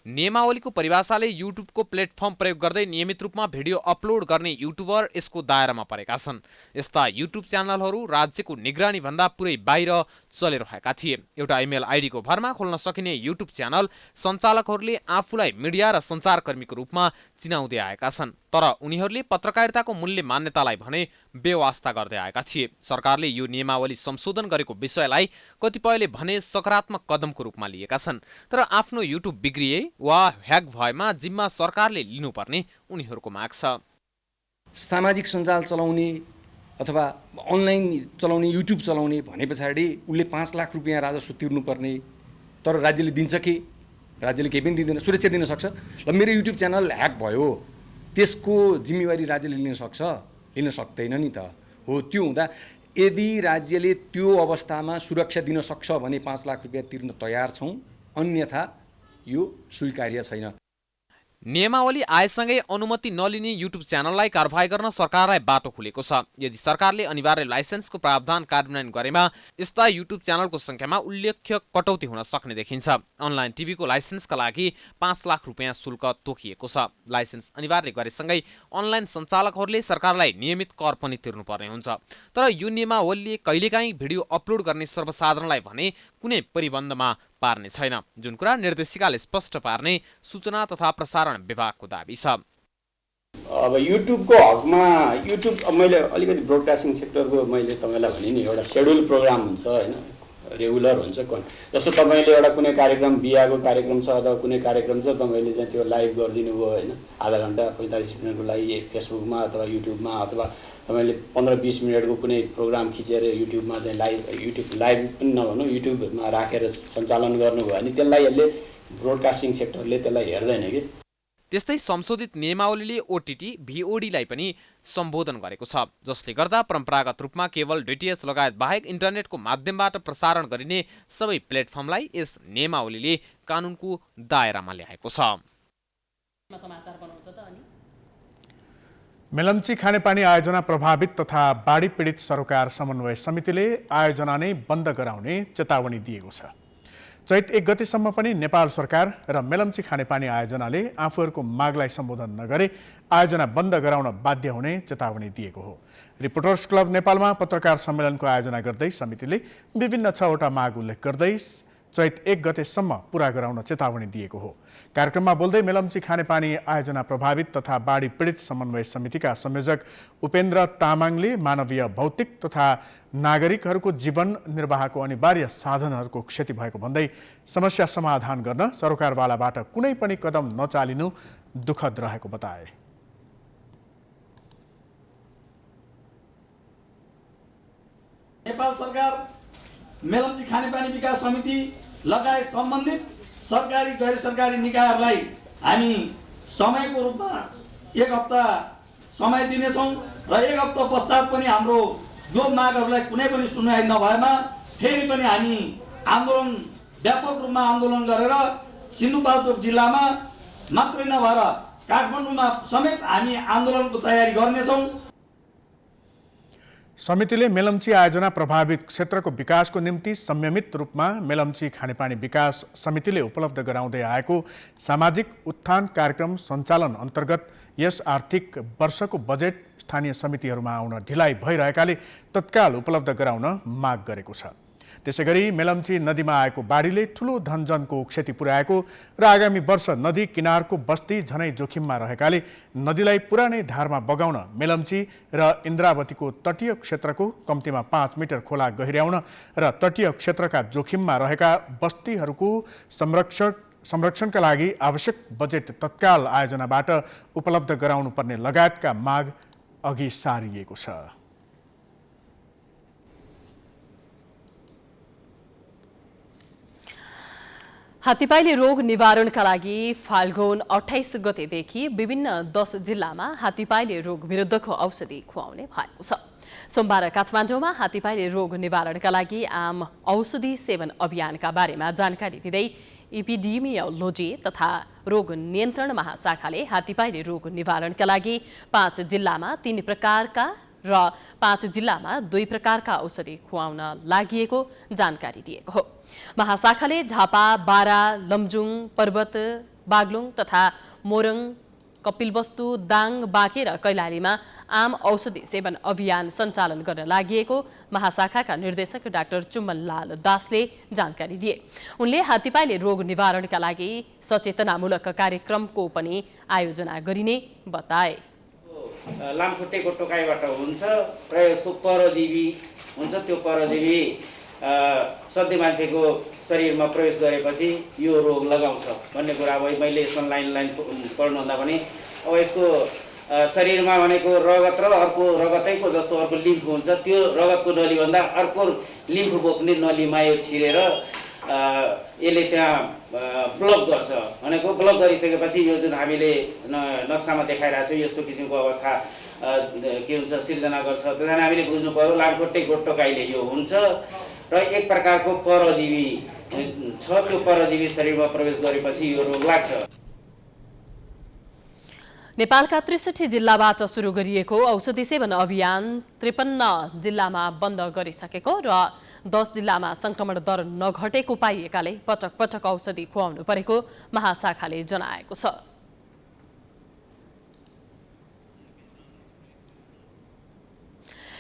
नियमावलीको परिभाषाले युट्युबको प्लेटफर्म प्रयोग गर्दै नियमित रूपमा भिडियो अपलोड गर्ने युट्युबर यसको दायरामा परेका छन्। यस्ता युट्युब च्यानलहरू राज्यको निगरानी भन्दा पुरै बाहिर चलिरहेका थिए। एउटा इमेल आइडीको भरमा खोल्न सकिने युट्युब च्यानल सञ्चालकहरूले आफूलाई मिडिया र सञ्चारकर्मीको रूपमा चिनाउँदै आएका छन्, तर उनीहरूले पत्रकारिताको मूल्य मान्यतालाई भने बेवास्ता गर्दै आएका थिए। सरकारले यो नियमावली संशोधन गरेको विषयलाई कतिपयले भने सकारात्मक कदमको रूपमा लिएका छन्, तर आफ्नो युट्युब बिग्रिए वा ह्याक भएमा जिम्मा सरकारले लिनुपर्ने उनीहरूको माग छ। सामाजिक सञ्जाल चलाउने अथवा अनलाइन चलाउने युट्युब चलाउने भने पछाडि उसले 5 लाख रुपियाँ राजस्व तिर्नुपर्ने, तर राज्यले दिन्छ कि? राज्यले केही पनि दिँदैन, सुरक्षा दिन सक्छ। ल मेरो युट्युब च्यानल ह्याक भयो, त्यसको जिम्मेवारी राज्यले लिन सक्छ? लिन सक्दैन नि त। हो, त्यो हुँदा यदि राज्यले त्यो अवस्थामा सुरक्षा दिन सक्छ भने 5 लाख रुपियाँ तिर्न तयार छौँ, अन्यथा यो स्वीकार्य छैन। नियमावली आएसँगै अनुमति नलिने युट्युब च्यानललाई कारबाही गर्न सरकारलाई बाटो खुलेको छ। यदि सरकारले अनिवार्य लाइसेन्सको प्रावधान कार्यान्वयन गरेमा यस्ता युट्युब च्यानलको संख्यामा उल्लेख्य कटौती हुन सक्ने देखिन्छ। अनलाइन टिभीको लाइसेन्सका लागि 5 लाख रुपियाँ शुल्क तोकिएको छ। लाइसेन्स अनिवार्य गरेसँगै अनलाइन सञ्चालकहरूले सरकारलाई नियमित कर पनि तिर्नुपर्ने हुन्छ। तर यो नियमावलीले कहिलेकाहीँ भिडियो अपलोड गर्ने सर्वसाधारणलाई भने कुनै प्रतिबन्धमा पार्ने छैन, जुन कुरा निर्देशिकाले स्पष्ट पार्ने सूचना तथा प्रसारण विभागको दाबी छ। अब युट्युबको हकमा युट्युब मैले अलिकति ब्रोडकास्टिङ सेक्टरको मैले तपाईँलाई भने नि एउटा सेड्युल प्रोग्राम हुन्छ हैन, रेगुलर हुन्छ। जस्तो तपाईँले एउटा कुनै कार्यक्रम बिहाको कार्यक्रम छ अथवा कुनै कार्यक्रम छ, तपाईँले चाहिँ त्यो लाइभ गरिदिनु भयो हैन, आधा घण्टा 45 मिनटको लागि फेसबुकमा अथवा युट्युबमा, अथवा तपाईँले 15-20 मिनटको कुनै प्रोग्राम खिचेर युट्युबमा चाहिँ युट्युब लाइभ पनि नभनौँ युट्युबमा राखेर सञ्चालन गर्नुभयो भने त्यसलाई यसले ब्रोडकास्टिङ सेक्टरले त्यसलाई हेर्दैन कि। त्यस्तै संशोधित नियमावलीले ओटिटी भिओडीलाई पनि सम्बोधन गरेको छ, जसले गर्दा परम्परागत रूपमा केवल डिटिएच लगायत बाहेक इन्टरनेटको माध्यमबाट प्रसारण गरिने सबै प्लेटफर्मलाई यस नियमावलीले कानुनको दायरामा ल्याएको छ। मेलम्ची खानेपानी आयोजना प्रभावित तथा बाढी पीडित सरोकार समन्वय समितिले आयोजना नै बन्द गराउने चेतावनी दिएको छ। चैत 1 गतेसम्म पनि नेपाल सरकार र मेलम्ची खानेपानी आयोजनाले आफूहरूको मागलाई सम्बोधन नगरे आयोजना बन्द गराउन बाध्य हुने चेतावनी दिएको हो। रिपोर्टर्स क्लब नेपालमा पत्रकार सम्मेलनको आयोजना गर्दै समितिले विभिन्न 6वटा माग उल्लेख गर्दै चैत 1 गतेसम्म पूरा गराउन चेतावनी दिएको हो। कार्यक्रममा बोल्दै मेलम्ची खानेपानी आयोजना प्रभावित तथा बाढी पीडित समन्वय समितिका संयोजक उपेन्द्र तामाङले मानवीय भौतिक तथा नागरिकहरूको जीवन निर्वाहको अनिवार्य साधनहरूको क्षति भएको भन्दै समस्या समाधान गर्न सरकारवालाबाट कुनै पनि कदम नचालिनु दुःखद रहेको बताए। नेपाल सरकार मेलम्ची खानेपानी विकास समिति लगायत सम्बन्धित सरकारी गैर सरकारी निकायहरूलाई हामी समयको रूपमा 1 हप्ता समय दिनेछौँ र 1 हप्ता पश्चात पनि हाम्रो यो मागहरूलाई कुनै पनि सुनवाई नभएमा फेरि पनि हामी आन्दोलन व्यापक रूपमा आन्दोलन गरेर सिन्धुपाल्चोक जिल्लामा मात्रै नभएर काठमाडौँमा समेत हामी आन्दोलनको तयारी गर्नेछौँ। समितिले मेलम्ची आयोजना प्रभावित क्षेत्रको विकासको निम्ति संयमित रूपमा मेलम्ची खानेपानी विकास समितिले उपलब्ध गराउँदै आएको सामाजिक उत्थान कार्यक्रम सञ्चालन अन्तर्गत यस आर्थिक वर्षको बजेट स्थानीय समितिहरूमा आउन ढिलाइ भइरहेकाले तत्काल उपलब्ध गराउन माग गरेको छ। त्यसैगरी मेलम्ची नदीमा आएको बाढीले ठूलो धनजनको क्षति पुर्याएको र आगामी वर्ष नदी किनारको बस्ती झनै जोखिममा रहेकाले नदीलाई पुरानै धारमा बगाउन मेलम्ची र इन्द्रावतीको तटीय क्षेत्रको कम्तीमा 5 मिटर खोला गहिर्याउन र तटीय क्षेत्रका जोखिममा रहेका बस्तीहरूको संरक्षणका लागि आवश्यक बजेट तत्काल आयोजनाबाट उपलब्ध गराउनुपर्ने लगायतका माग अघि सारिएको छ। हात्तीपाइले रोग निवारणका लागि फाल्गुन 28 गतेदेखि विभिन्न 10 जिल्लामा हात्तीपाइले रोग विरुद्धको औषधि खुवाउने भएको छ। सोमबार काठमाडौँमा हात्तीपाइले रोग निवारणका लागि आम औषधि सेवन अभियानका बारेमा जानकारी दिँदै एपिडेमियोलोजी तथा रोग नियन्त्रण महाशाखाले हात्तीपाइले रोग निवारणका लागि 5 जिल्लामा 3 प्रकारका र 5 जिल्लामा 2 प्रकारका औषधि खुवाउन लागि जानकारी दिएको हो। महाशाखाले झापा, बारा, लमजुङ, पर्वत, बागलुङ तथा मोरङ, कपिलवस्तु, दाङ, बाँके र कैलालीमा आम औषधि सेवन अभियान सञ्चालन गर्न लागि महाशाखाका निर्देशक डाक्टर चुम्बनलाल दासले जानकारी दिए। उनले हात्तीपाइले रोग निवारणका लागि सचेतनामूलक कार्यक्रमको पनि आयोजना गरिने बताए। लामखुट्टेको टोकाइबाट हुन्छ र यसको परजीवी हुन्छ, त्यो परजीवी सधैँ मान्छेको शरीरमा प्रवेश गरेपछि यो रोग लगाउँछ भन्ने कुरा अब मैले यसमा लाइन पढ्नुहुँदा पनि अब यसको शरीरमा भनेको रगत र अर्को रगतैको जस्तो अर्को लिम्फ हुन्छ, त्यो रगतको नलीभन्दा अर्को लिम्फ बोक्ने नलीमा यो छिरेर यसले त्यहाँ ब्लक गर्छ भनेको ब्लक गरिसकेपछि यो जुन हामीले नक्सामा देखाइरहेको छ यस्तो किसिमको अवस्था के हुन्छ सिर्जना गर्छ। त्यसैले हामीले बुझ्नु पर्यो लामखुट्टेको टोकाइले यो हुन्छ र एक प्रकारको परजीवी छ, त्यो परजीवी शरीरमा प्रवेश गरेपछि यो रोग लाग्छ। नेपालका 63 जिल्लाबाट सुरु गरिएको औषधि सेवन अभियान 53 जिल्लामा बन्द गरिसकेको र 10 जिल्लामा संक्रमण दर नघटेको पाइएकाले पटक पटक औषधि खुवाउनु परेको महाशाखाले जनाएको छ।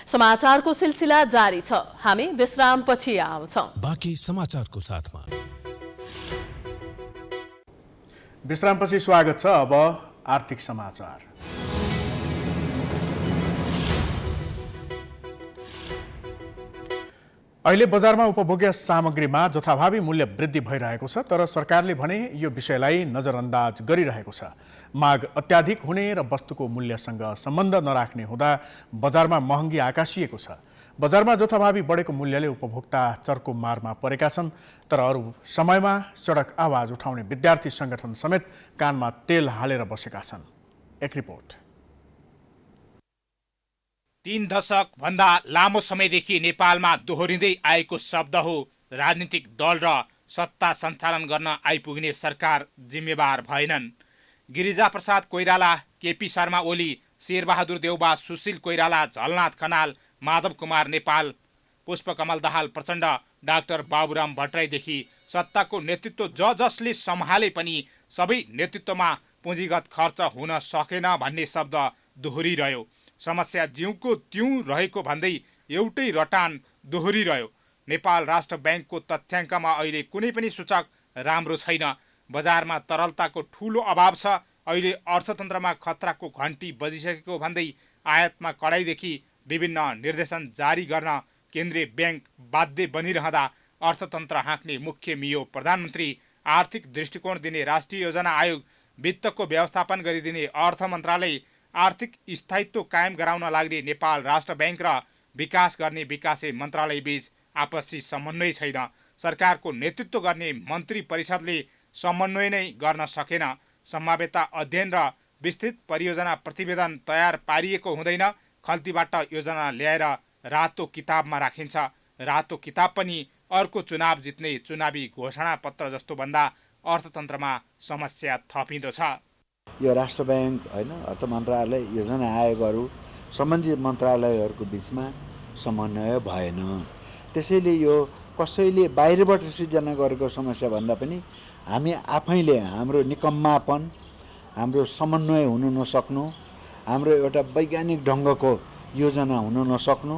समाचारको सिलसिला जारी छ, हामी विश्रामपछि आउँछौं। बाँकी समाचारको साथमा विश्रामपछि स्वागत छ। अब आर्थिक समाचार। अहिले बजारमा उपभोग्य सामग्रीमा जथाभावी मूल्य वृद्धि भइरहेको छ, तर सरकारले भने यो विषयलाई नजरअन्दाज गरिरहेको छ। माग अत्याधिक हुने र वस्तुको मूल्यसँग सम्बन्ध नराख्ने हुँदा बजारमा महँगी आकाशिएको छ। बजारमा जथाभावी बढेको मूल्यले उपभोक्ता चर्को मारमा परेका छन्, तर अरू समयमा सडक आवाज उठाउने विद्यार्थी संगठन समेत कानमा तेल हालेर बसेका छन्। एक रिपोर्ट। 3 दशक भन्दा लामो समयदेखि नेपालमा दोहोरिँदै आएको शब्द हो राजनीतिक दल र सत्ता सञ्चालन गर्न आइपुग्ने सरकार जिम्मेवार भएनन्। गिरिजाप्रसाद कोइराला, केपी शर्मा ओली, शेरबहादुर देउबा, सुशील कोइराला, झलनाथ खनाल, माधव कुमार नेपाल, पुष्पकमल दाहाल प्रचण्ड, डाक्टर बाबुराम भट्टराईदेखि सत्ताको नेतृत्व जसले सम्हाले पनि सबै नेतृत्वमा पुँजीगत खर्च हुन सकेन भन्ने शब्द दोहोरिरह्यो। समस्या जिउको त्यों रहेको भन्दै एउटै रटान दोहोरिरह्यो। नेपाल राष्ट्र ब्याङ्कको तथ्याङ्कमा अहिले कुनै पनि सूचक राम्रो छैन। बजारमा तरलताको ठूलो अभाव छ। अहिले अर्थतन्त्रमा खतराको घन्टी बजिसकेको भन्दै आयातमा कडाइदेखि विभिन्न निर्देशन जारी गर्न केन्द्रीय ब्याङ्क बाध्य बनिरहँदा अर्थतन्त्र हाँक्ने मुख्य मियो प्रधानमन्त्री, आर्थिक दृष्टिकोण दिने राष्ट्रिय योजना आयोग, वित्तको व्यवस्थापन गरिदिने अर्थ मन्त्रालय, आर्थिक स्थायित्व कायम गराउन लाग्ने नेपाल राष्ट्र ब्याङ्क र विकास गर्ने विकासे मन्त्रालय बीच आपसी समन्वय छैन। सरकारको नेतृत्व गर्ने मन्त्री परिषदले समन्वय नै गर्न सकेन। सम्भाव्यता अध्ययन र विस्तृत परियोजना प्रतिवेदन तयार पारिएको हुँदैन। खल्तीबाट योजना ल्याएर रातो किताबमा राखिन्छ। रातो किताब पनि अर्को चुनाव जित्ने चुनावी घोषणा पत्र जस्तो भन्दा अर्थतन्त्रमा समस्या थपिँदो छ। यो राष्ट्र ब्याङ्क होइन, अर्थ मन्त्रालय, योजना आयोगहरू सम्बन्धित मन्त्रालयहरूको बिचमा समन्वय भएन। त्यसैले यो कसैले बाहिरबाट सृजना गरेको समस्या भन्दा पनि हामी आफैले हाम्रो निकम्मापन, हाम्रो समन्वय हुन नसक्नु, हाम्रो एउटा वैज्ञानिक ढङ्गको योजना हुन नसक्नु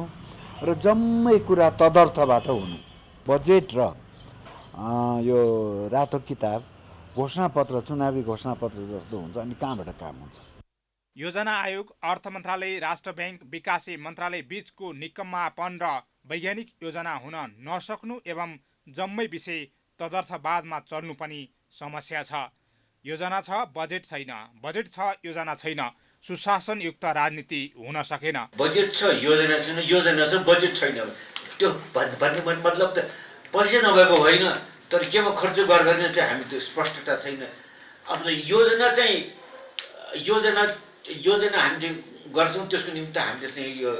र जम्मै कुरा तदर्थबाट हुनु। बजेट र यो रातो किताब घोषणापत्र, चुनावी घोषणापत्र जस्तो हुन्छ, अनि कहाँबाट काम हुन्छ? योजना आयोग, अर्थ मन्त्रालय, राष्ट्र ब्याङ्क, विकासे मन्त्रालय बीचको निकम्मापन र वैज्ञानिक योजना हुन नसक्नु एवं जम्मै विषय तदर्थवादमा चल्नु पनि समस्या छ। योजना छ, बजेट छैन, बजेट छ, योजना छैन, सुशासनयुक्त राजनीति हुन सकेन। बजेट छ, योजना छैन, योजना छ, बजेट छैन, त्यो भन्ने मतलब त पैसा नभएको होइन, तर केमा खर्च गर्ने चाहिँ हामी त्यो स्पष्टता छैन। अब योजना चाहिँ योजना हामीले गर्छौँ, त्यसको निमित्त हामीले चाहिँ यो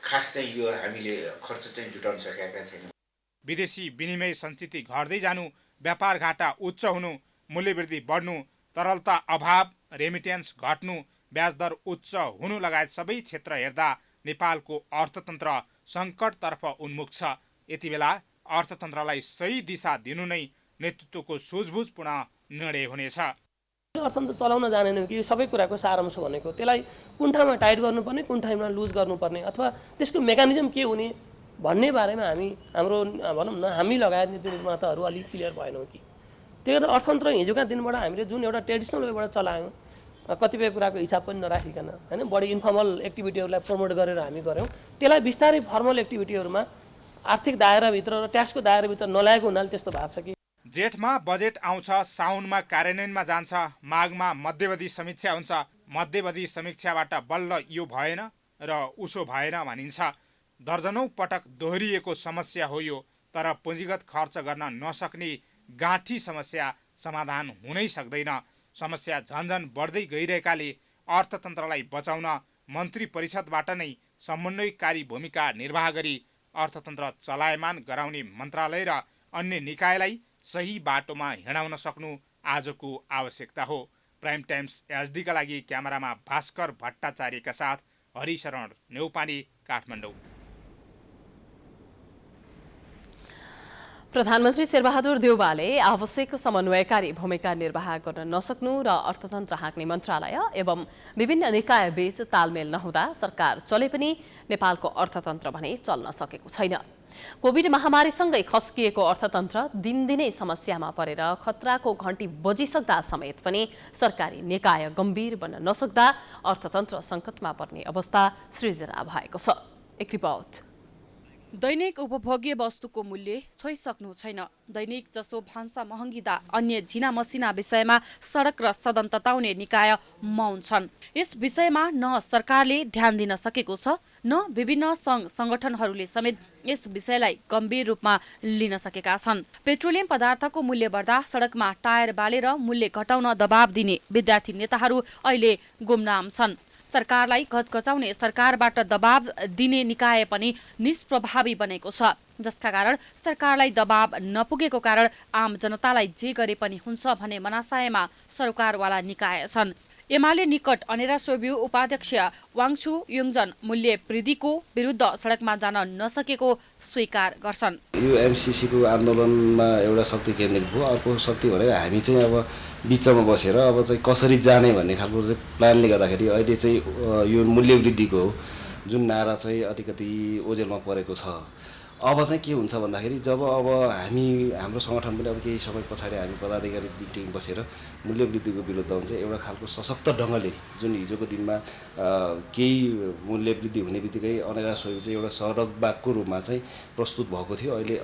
खास चाहिँ यो हामीले खर्च चाहिँ जुटाउन सकेका छैनौँ। विदेशी विनिमय सञ्चित घट्दै जानु, व्यापार घाटा उच्च हुनु, मूल्यवृद्धि बढ्नु, तरलता अभाव, रेमिटेन्स घट्नु, ब्याजदर उच्च हुनु लगायत सबै क्षेत्र हेर्दा नेपालको अर्थतन्त्र सङ्कटतर्फ उन्मुख छ। यति बेला अर्थतन्त्रलाई सही दिशा दिनु नै नेतृत्वको सुझबुझपूर्ण निर्णय हुनेछ। अर्थतन्त्र चलाउन जानेनौँ कि सबै कुराको सारांश भनेको त्यसलाई कुन ठाउँमा टाइट गर्नुपर्ने कुन ठाउँमा लुज गर्नुपर्ने अथवा त्यसको मेकानिजम के हुने भन्ने बारेमा हाम्रो भनौँ न हामी लगायत नीति निर्माताहरू अलिक क्लियर भएनौँ कि त्यही गर्दा अर्थतन्त्र हिजोका दिनबाट हामीले जुन एउटा ट्रेडिसनल वेबाट चलायौँ कतिपय कुराको हिसाब पनि नराखिकन हैन बढी इन्फर्मल एक्टिभिटीहरूलाई प्रमोट गरेर हामी गऱ्यौँ त्यसलाई बिस्तारै फर्मल एक्टिभिटीहरूमा आर्थिक दायराभित्र र ट्याक्सको दायराभित्र नल्याएको हुनाले त्यस्तो भएको छ कि जेठमा बजेट आउँछ, साउनमा कार्यान्वयनमा जान्छ, माघमा मध्यवधि समीक्षा हुन्छ। मध्यवधि समीक्षाबाट बल्ल यो भएन र उसो भएन भनिन्छ। दर्जनौं पटक दोहोरिएको समस्या हो यो, तर पुँजीगत खर्च गर्न नसक्ने गाँठी समस्या समाधान हुनै सक्दैन। समस्या झन्झन बढ्दै गइरहेकाले अर्थतन्त्रलाई बचाउन मन्त्री परिषदबाट नै समन्वयकारी भूमिका निर्वाह गरी अर्थतन्त्र चलायमान गराउने मन्त्रालय र अन्य निकायलाई सही बाटोमा हिँडाउन सक्नु आजको आवश्यकता हो। प्राइम टाइम्स एचडीका लागि क्यामेरामा भास्कर भट्टाचार्यका साथ हरिशरण नेउपाने, काठमाडौँ। प्रधानमन्त्री शेरबहादुर देउवाले आवश्यक समन्वयकारी भूमिका निर्वाह गर्न नसक्नु र अर्थतन्त्र हाँक्ने मन्त्रालय एवं विभिन्न निकायबीच तालमेल नहुँदा सरकार चले पनि नेपालको अर्थतन्त्र भने चल्न सकेको छैन। कोभिड महामारीसँगै खस्किएको अर्थतन्त्र दिनदिनै समस्यामा परेर खतराको घण्टी बजिसक्दा समेत पनि सरकारी निकाय गम्भीर बन्न नसक्दा अर्थतन्त्र सङ्कटमा पर्ने अवस्था सृजना भएको छ। एक रिपोर्ट। दैनिक उपभोग्य वस्तुको मूल्य छोइसक्नु छैन। दैनिक जसो भान्सा महँगिँदा अन्य झिना मसिना विषयमा सडक र सदन तताउने निकाय मौन छन्। यस विषयमा न सरकारले ध्यान दिन सकेको छ न विभिन्न सङ्घ संगठनहरूले समेत यस विषयलाई गम्भीर रूपमा लिन सकेका छन्। पेट्रोलियम पदार्थको मूल्य बढ्दा सडकमा टायर बालेर मूल्य घटाउन दबाब दिने विद्यार्थी नेताहरू अहिले गुमनाम छन्। सरकारलाई घचघचाउने सरकारबाट दबाब दिने निकाय पनि निष्प्रभावी बनेको छ, जसका कारण सरकारलाई दबाब नपुगेको कारण आम जनतालाई जे गरे पनि हुन्छ भन्ने मनासायमा सरकारवाला निकाय छन्। एमाले निकट अनेरा सोब्यू उपाध्यक्ष वाङछु युङजन मूल्य वृद्धिको विरुद्ध सडकमा जान नसकेको स्वीकार गर्छन्। यो एमसीसीको आन्दोलनमा एउटा शक्ति केन्द्रित भयो, अर्को शक्ति भनेको हामी चाहिँ अब बिचमा बसेर अब चाहिँ कसरी जाने भन्ने खालको चाहिँ प्लानले गर्दाखेरि अहिले चाहिँ यो मूल्य वृद्धिको जुन नारा चाहिँ अलिकति ओझेलमा परेको छ। अब चाहिँ के हुन्छ भन्दाखेरि जब अब हाम्रो सङ्गठन पनि अब केही समय पछाडि हामी पदाधिकारी मिटिङ बसेर मूल्य वृद्धिको विरुद्धमा चाहिँ एउटा खालको सशक्त ढङ्गले जुन हिजोको दिनमा केही मूल्य वृद्धि हुने बित्तिकै अनेरा सोही चाहिँ एउटा सडकबागको रूपमा चाहिँ प्रस्तुत भएको थियो। अहिले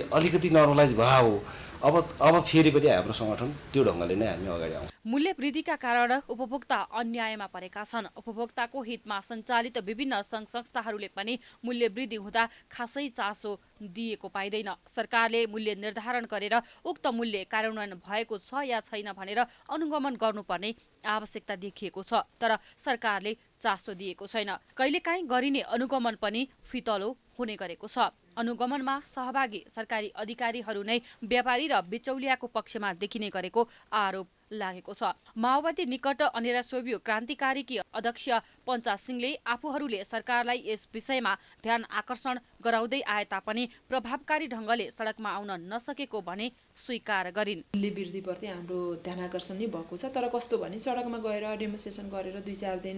अलिकति नर्मलाइज भयो। अब फेरि पनि हाम्रो सङ्गठन त्यो ढङ्गले नै हामी अगाडि आउँछ। मूल्य वृद्धिका कारण उपभोक्ता अन्यायमा परेका छन्। उपभोक्ताको हितमा सञ्चालित विभिन्न सङ्घ संस्थाहरूले पनि मूल्य वृद्धि हुँदा खासै चासो दिएको पाइँदैन। सरकारले मूल्य निर्धारण गरेर उक्त मूल्य कार्यान्वयन भएको छ या छैन भनेर अनुगमन गर्नुपर्ने आवश्यकता देखिएको छ, तर सरकारले चासो दिएको छैन। कहिलेकाहीँ गरिने अनुगमन पनि फितलो हुने गरेको छ। अनुगमनमा सहभागी सरकारी अधिकारीहरू नै व्यापारी र बिचौलियाको पक्षमा देखिने गरेको आरोप लागेको छ। माओवादी निकट अनेरा सोब्यू क्रान्तिकारीकी अध्यक्ष पञ्चा सिंहले आफूहरूले सरकारलाई यस विषयमा ध्यान आकर्षण गराउँदै आए तापनि प्रभावकारी ढङ्गले सडकमा आउन नसकेको भने स्वीकार गरिन्। मूल्य वृद्धिप्रति हाम्रो ध्यान आकर्षण नै भएको छ, तर कस्तो भने सडकमा गएर डेमोन्स्ट्रेसन गरेर 2-4 दिन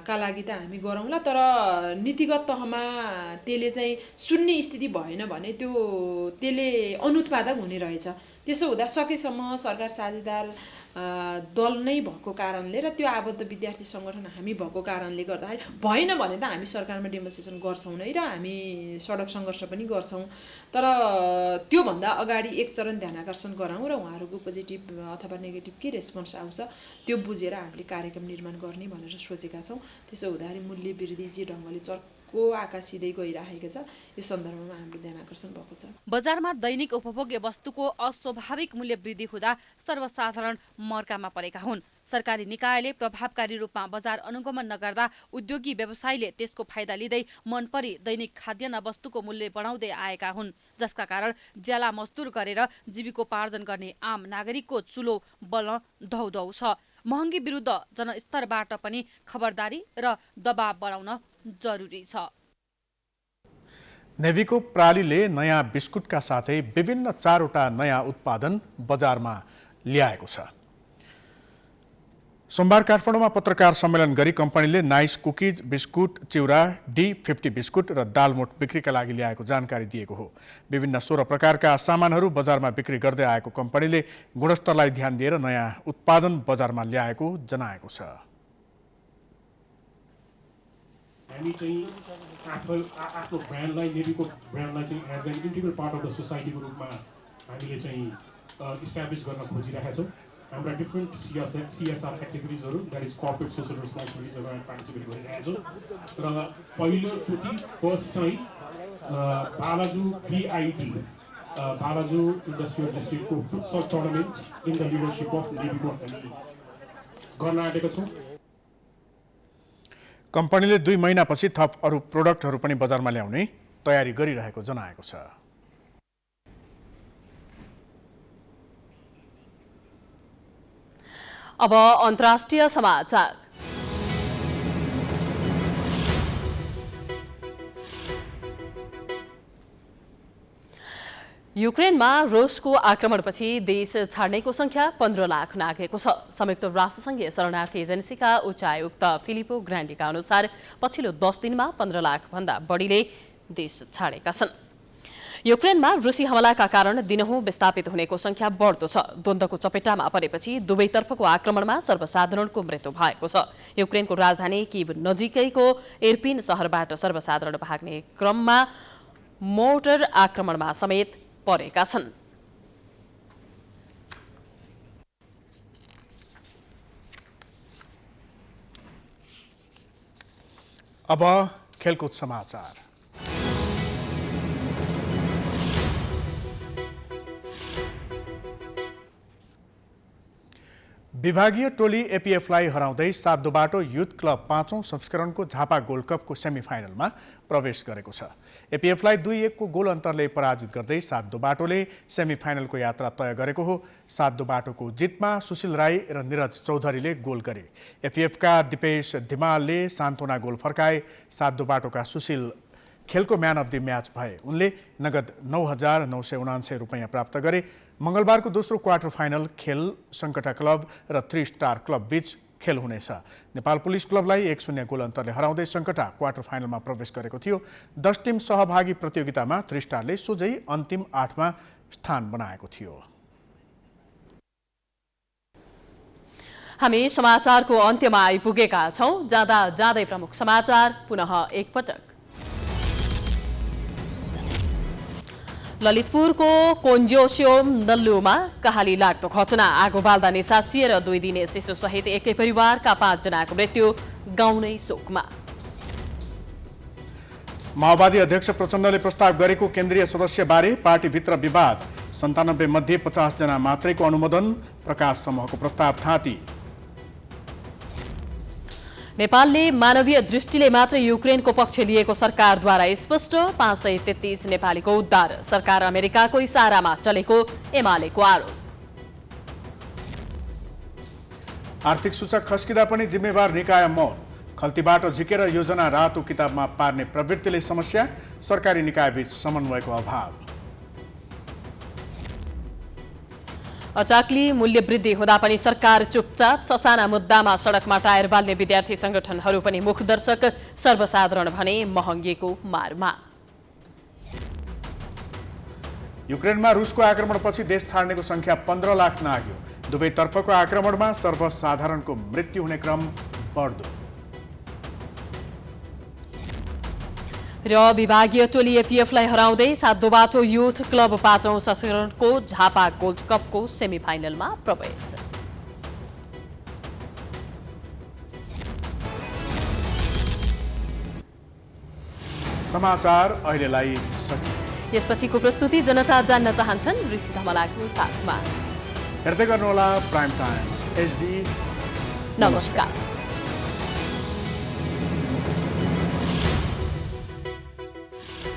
का लागि त हामी गरौँला, तर नीतिगत तहमा त्यसले चाहिँ सुन्ने स्थिति भएन भने त्यसले अनुत्पादक हुने रहेछ। त्यसो हुँदा सकेसम्म सरकार साझेदार दल नै भएको कारणले र त्यो आबद्ध विद्यार्थी सङ्गठन हामी भएको कारणले गर्दाखेरि भएन भने त हामी सरकारमा डेमोन्स्ट्रेसन गर्छौँ नै र हामी सडक सङ्घर्ष पनि गर्छौँ। तर त्योभन्दा अगाडि एक चरण ध्यान आकर्षण गराउँ र उहाँहरूको पोजिटिभ अथवा नेगेटिभ के रेस्पोन्स आउँछ त्यो बुझेर हामीले कार्यक्रम निर्माण गर्ने भनेर सोचेका छौँ। त्यसो हुँदाखेरि मूल्य वृद्धि जे ढङ्गले को आकाश सिधै गइरहेको छ यो सन्दर्भमा हाम्रो ध्यान आकर्षण भएको छ। बजारमा दैनिक उपभोग्य वस्तुको अस्वाभाविक मूल्य वृद्धि हुँदा सर्वसाधारण मर्कामा परेका हुन्। सरकारी निकायले प्रभावकारी रूपमा बजार अनुगमन नगर्दा उद्योगी व्यवसायीले त्यसको फाइदा लिँदै मनपरी दैनिक खाद्यान्न वस्तुको मूल्य बढाउँदै आएका हुन्, जसका कारण ज्याला मजदुर गरेर जीविकोपार्जन गर्ने आम नागरिकको चुलो बल्न धौधौ छ। महँगी विरुद्ध जनस्तरबाट पनि खबरदारी र दबाब बढाउन जरुरी छ। नेभीको प्रालीले नयाँ बिस्कुटका साथै विभिन्न 4वटा नयाँ उत्पादन बजारमा ल्याएको छ। सोमबार काठमाडौँमा पत्रकार सम्मेलन गरी कम्पनीले नाइस कुकिज, बिस्कुट, चिउरा, D50 बिस्कुट र दालमोट बिक्रीका लागि ल्याएको जानकारी दिएको हो। विभिन्न 16 प्रकारका सामानहरू बजारमा बिक्री गर्दै आएको कम्पनीले गुणस्तरलाई ध्यान दिएर नयाँ उत्पादन बजारमा ल्याएको जनाएको छ। हामी चाहिँ आफ्नो ब्रान्डलाई, नेभीको ब्रान्डलाई चाहिँ as an integral part of the सोसाइटीको रूपमा हामीले चाहिँ इस्टाब्लिस गर्न खोजिरहेका छौँ। हाम्रा डिफ्रेन्ट CSR एक्टिभिटिजहरू, द्याट इज कर्पोरेट सोसल रेस्पोन्सिबिलिटिजहरू हामी पार्टिसिपेट गरिरहेका छौँ। र पहिलोचोटि first time Balaju BIT Balaju industrial डिस्ट्रिक्टको futsal tournament in the leadership of नेभीको हामी गर्न आँटेका छौँ। कम्पनीले 2 महिनापछि थप अरू प्रोडक्टहरू पनि बजारमा ल्याउने तयारी गरिरहेको जनाएको छ। अब अन्तर्राष्ट्रिय समाचार। युक्रेनमा रुसको आक्रमणपछि देश छाड्नेको संख्या 15 लाख नाघेको छ। संयुक्त राष्ट्रसङ्घीय शरणार्थी एजेन्सीका उच्चायुक्त फिलिपो ग्रान्डीका अनुसार पछिल्लो 10 दिनमा 15 लाख भन्दा बढीले देश छाडेका छन्। युक्रेनमा रुसी हमलाका कारण दिनहुँ विस्थापित हुनेको संख्या बढ्दो छ। द्वन्द्वको चपेटामा परेपछि दुवैतर्फको आक्रमणमा सर्वसाधारणको मृत्यु भएको छ। युक्रेनको राजधानी किभ नजिकैको इर्पिन शहरबाट सर्वसाधारण भाग्ने क्रममा मोर्टर आक्रमणमा समेत परेका छन्। अब खेलकुद समाचार। विभागीय टोली एपीएफलाई हराउँदै सातदोबाटो युथ क्लब 5औं संस्करणको झापा गोल्ड कपको सेमिफाइनलमा प्रवेश गरेको छ। एपीएफलाई 2-1 को गोल अन्तरले पराजित गर्दै सातदोबाटोले सेमिफाइनलको यात्रा तय गरेको हो। सातदोबाटोको जितमा सुशील राई र निरज चौधरीले गोल गरे। एपीएफका दिपेश धिमालले सान्त्वना गोल फर्काए। सातदोबाटोका सुशील खेलको म्यान अफ द म्याच भए। उनले नगद 9,979 रुपैयाँ प्राप्त गरे। मंगलबारको दोस्रो क्वार्टर फाइनल खेल सङ्कटा क्लब र 3 स्टार क्लब बीच खेल हुनेछ। नेपाल पुलिस क्लबलाई 1-0 गोल अन्तरले हराउँदै सङ्कटा क्वार्टर फाइनलमा प्रवेश गरेको थियो। 10 टिम सहभागी प्रतियोगितामा 3 स्टारले सोझै अन्तिम 8मा स्थान बनाएको थियो। हामी समाचारको अन्त्यमा आइपुगेका छौं। जाँदा जाँदै प्रमुख समाचार पुनः एकपटक। ललितपुरको कोन्ज्योस्योम नल्लुमा कहाली लाग्दो घटना। आगो बाल्दा निसासिएर 2 दिने शिशुसहित एकै परिवारका 5 जनाको मृत्यु। गाउँ नै शोकमा। माओवादी अध्यक्ष प्रचण्डले प्रस्ताव गरेको केन्द्रीय सदस्यबारे पार्टीभित्र विवाद। 97 मध्ये 50 जना मात्रैको अनुमोदन। प्रकाश समूहको प्रस्ताव थाँती। नेपालले मानवीय दृष्टिले मात्र युक्रेनको पक्ष लिएको सरकारद्वारा स्पष्ट। 533 नेपालीको उद्धार। सरकार अमेरिकाको इसारामा चलेको एमालेको आरोप। आर्थिक सूचक खस्किँदा पनि जिम्मेवार निकाय मौन। खल्तीबाट झिकेर योजना रातो किताबमा पार्ने प्रवृत्तिले समस्या। सरकारी निकायबीच समन्वयको अभाव। अचाक्ली मूल्य वृद्धि हुँदा पनि सरकार चुपचाप। ससाना मुद्दामा सडकमा टायर बाल्ने विद्यार्थी संगठनहरू पनि मुखदर्शक। सर्वसाधारण भने महँगीको मारमा। युक्रेनमा रुसको आक्रमणपछि देश छाड्नेको संख्या 15 लाख नाग्यो। दुवैतर्फको आक्रमणमा सर्वसाधारणको मृत्यु हुने क्रम बढ्दो। र विभागीय टोली एपीएफलाई हराउँदै सातदोबाटो युथ क्लब 5औं संस्करणको झापा गोल्ड कपको सेमिफाइनलमा प्रवेश। समाचार अहिलेलाई सकियो। यसपछिको प्रस्तुति जनता जान्न चाहन्छन् ऋषि धमलाको साथमा। हेर्दै गर्नुहोला प्राइम टाइम्स HD। नमस्कार।